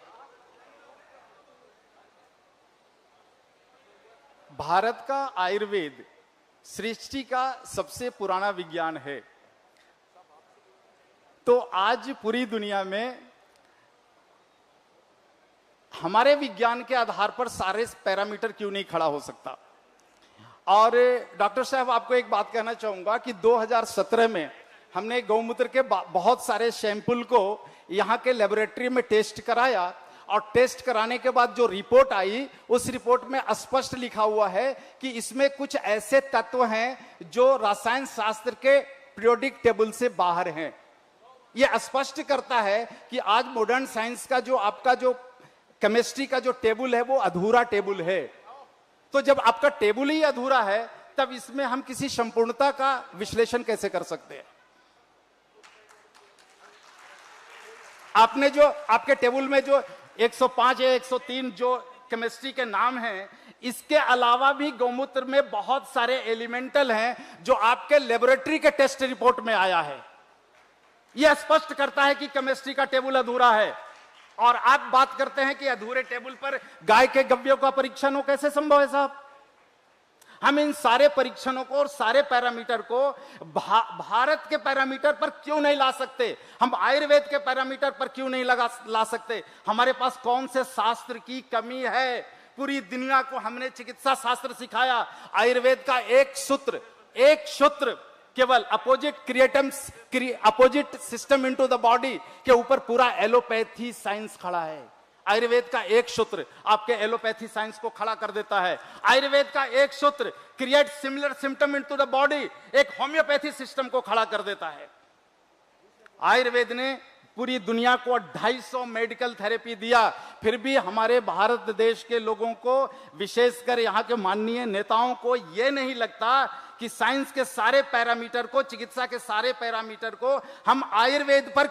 भारत का आयुर्वेद सृष्टि का सबसे पुराना विज्ञान है। तो आज पूरी दुनिया में हमारे विज्ञान के आधार पर सारे पैरामीटर क्यों नहीं खड़ा हो सकता? और डॉक्टर साहब, आपको एक बात कहना चाहूंगा कि 2017 में हमने गौमूत्र के बहुत सारे सैंपल को यहाँ के लेबोरेटरी में टेस्ट कराया, और टेस्ट कराने के बाद जो रिपोर्ट आई, उस रिपोर्ट में स्पष्ट लिखा हुआ है कि इसमें कुछ ऐसे तत्व हैं जो रसायन शास्त्र के पीरियोडिक टेबल से बाहर हैं। यह स्पष्ट करता है कि आज मॉडर्न साइंस का जो आपका जो केमिस्ट्री का जो टेबल है, वो अधूरा टेबल है। तो जब आपका टेबल ही अधूरा है, तब इसमें हम किसी संपूर्णता का विश्लेषण कैसे कर सकते हैं? आपने जो आपके टेबल में जो 105 या 103 जो केमिस्ट्री के नाम हैं, इसके अलावा भी गौमूत्र में बहुत सारे एलिमेंटल हैं जो आपके लेबोरेटरी के टेस्ट रिपोर्ट में आया है। यह स्पष्ट करता है कि केमिस्ट्री का टेबल अधूरा है। और आप बात करते हैं कि अधूरे टेबल पर गाय के गव्यों का परीक्षण हो, कैसे संभव है साहब? हम इन सारे परीक्षणों को और सारे पैरामीटर को भारत के पैरामीटर पर क्यों नहीं ला सकते? हम आयुर्वेद के पैरामीटर पर क्यों नहीं ला सकते? हमारे पास कौन से शास्त्र की कमी है? पूरी दुनिया को हमने चिकित्सा शास्त्र सिखाया। आयुर्वेद का एक सूत्र केवल opposite system into the body के ऊपर पूरा एलोपैथी साइंस खड़ा है। आयुर्वेद का एक सूत्र आपके एलोपैथी साइंस को खड़ा कर देता है। आयुर्वेद का एक सूत्र create similar symptom into the body एक होम्योपैथी सिस्टम को खड़ा कर देता है। आयुर्वेद ने पूरी दुनिया को 250 मेडिकल थेरेपी दिया, फिर भी हमारे भारत देश के लोगों को, विशेषकर यहाँ के माननीय नेताओं को यह नहीं लगता कि साइंस के सारे पैरामीटर को, चिकित्सा के सारे पैरामीटर को हम आयुर्वेद पर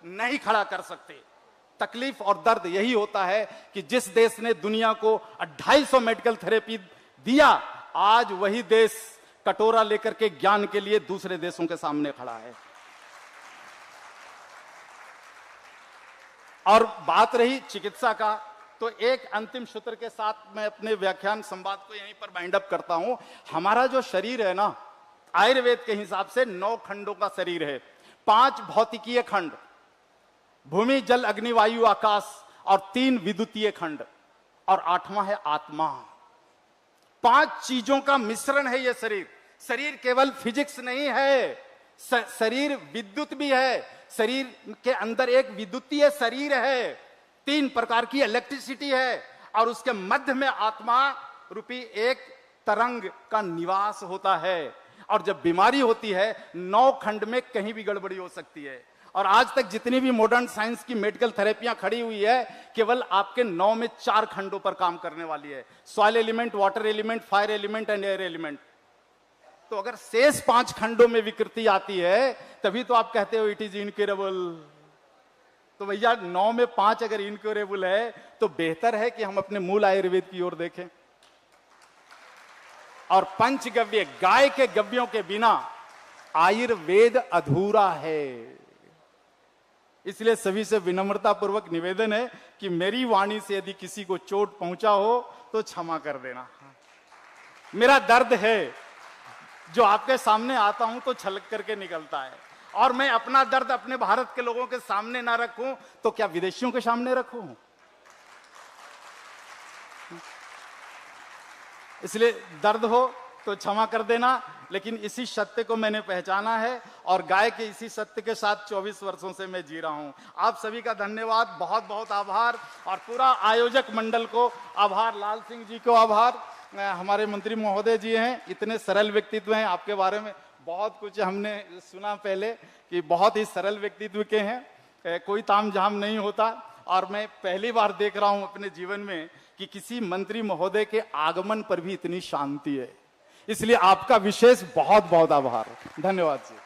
नहीं खड़ा कर सकते। तकलीफ और दर्द यही होता है कि जिस देश ने दुनिया को 250 मेडिकल थेरेपी दिया, आज वही देश कटोरा लेकर के ज्ञान के लिए दूसरे देशों के सामने खड़ा है। और बात रही चिकित्सा का, तो एक अंतिम सूत्र के साथ मैं अपने व्याख्यान संवाद को यहीं पर बाइंड अप करता हूं। हमारा जो शरीर है ना, आयुर्वेद के हिसाब से 9 खंडों का शरीर है। 5 भौतिकीय खंड, भूमि जल अग्नि वायु आकाश, और 3 विद्युतीय खंड, और 8वां है आत्मा। 5 चीजों का मिश्रण है यह शरीर। शरीर केवल फिजिक्स नहीं है, शरीर विद्युत भी है। शरीर के अंदर एक विद्युतीय शरीर है, 3 प्रकार की इलेक्ट्रिसिटी है, और उसके मध्य में आत्मा रूपी एक तरंग का निवास होता है। और जब बीमारी होती है, 9 खंड में कहीं भी गड़बड़ी हो सकती है। और आज तक जितनी भी मॉडर्न साइंस की मेडिकल थेरेपियां खड़ी हुई है, केवल आपके 9 में 4 खंडों पर काम करने वाली है। Soil element, water element, fire element and air element. तो अगर शेष 5 खंडों में विकृति आती है, तभी तो आप कहते हो इट इज इनक्यूरेबल। तो भैया 9 में 5 अगर इनक्योरेबल है तो बेहतर है कि हम अपने मूल आयुर्वेद की ओर देखें। और पंचगव्य, गाय के गव्यों के बिना आयुर्वेद अधूरा है। इसलिए सभी से विनम्रता पूर्वक निवेदन है कि मेरी वाणी से यदि किसी को चोट पहुंचा हो तो क्षमा कर देना। मेरा दर्द है, जो आपके सामने आता हूं तो छलक करके निकलता है, और मैं अपना दर्द अपने भारत के लोगों के सामने ना रखूं तो क्या विदेशियों के सामने रखूं? इसलिए दर्द हो तो क्षमा कर देना, लेकिन इसी सत्य को मैंने पहचाना है और गाय के इसी सत्य के साथ 24 वर्षों से मैं जी रहा हूं। आप सभी का धन्यवाद, बहुत बहुत आभार, और पूरा आयोजक मंडल को आभार, लाल सिंह जी को आभार, हमारे मंत्री महोदय जी हैं, इतने सरल व्यक्तित्व हैं। आपके बारे में बहुत कुछ हमने सुना पहले कि बहुत ही सरल व्यक्तित्व के हैं, कोई तामझाम नहीं होता, और मैं पहली बार देख रहा हूं अपने जीवन में कि किसी मंत्री महोदय के आगमन पर भी इतनी शांति है। इसलिए आपका विशेष बहुत बहुत आभार, धन्यवाद जी।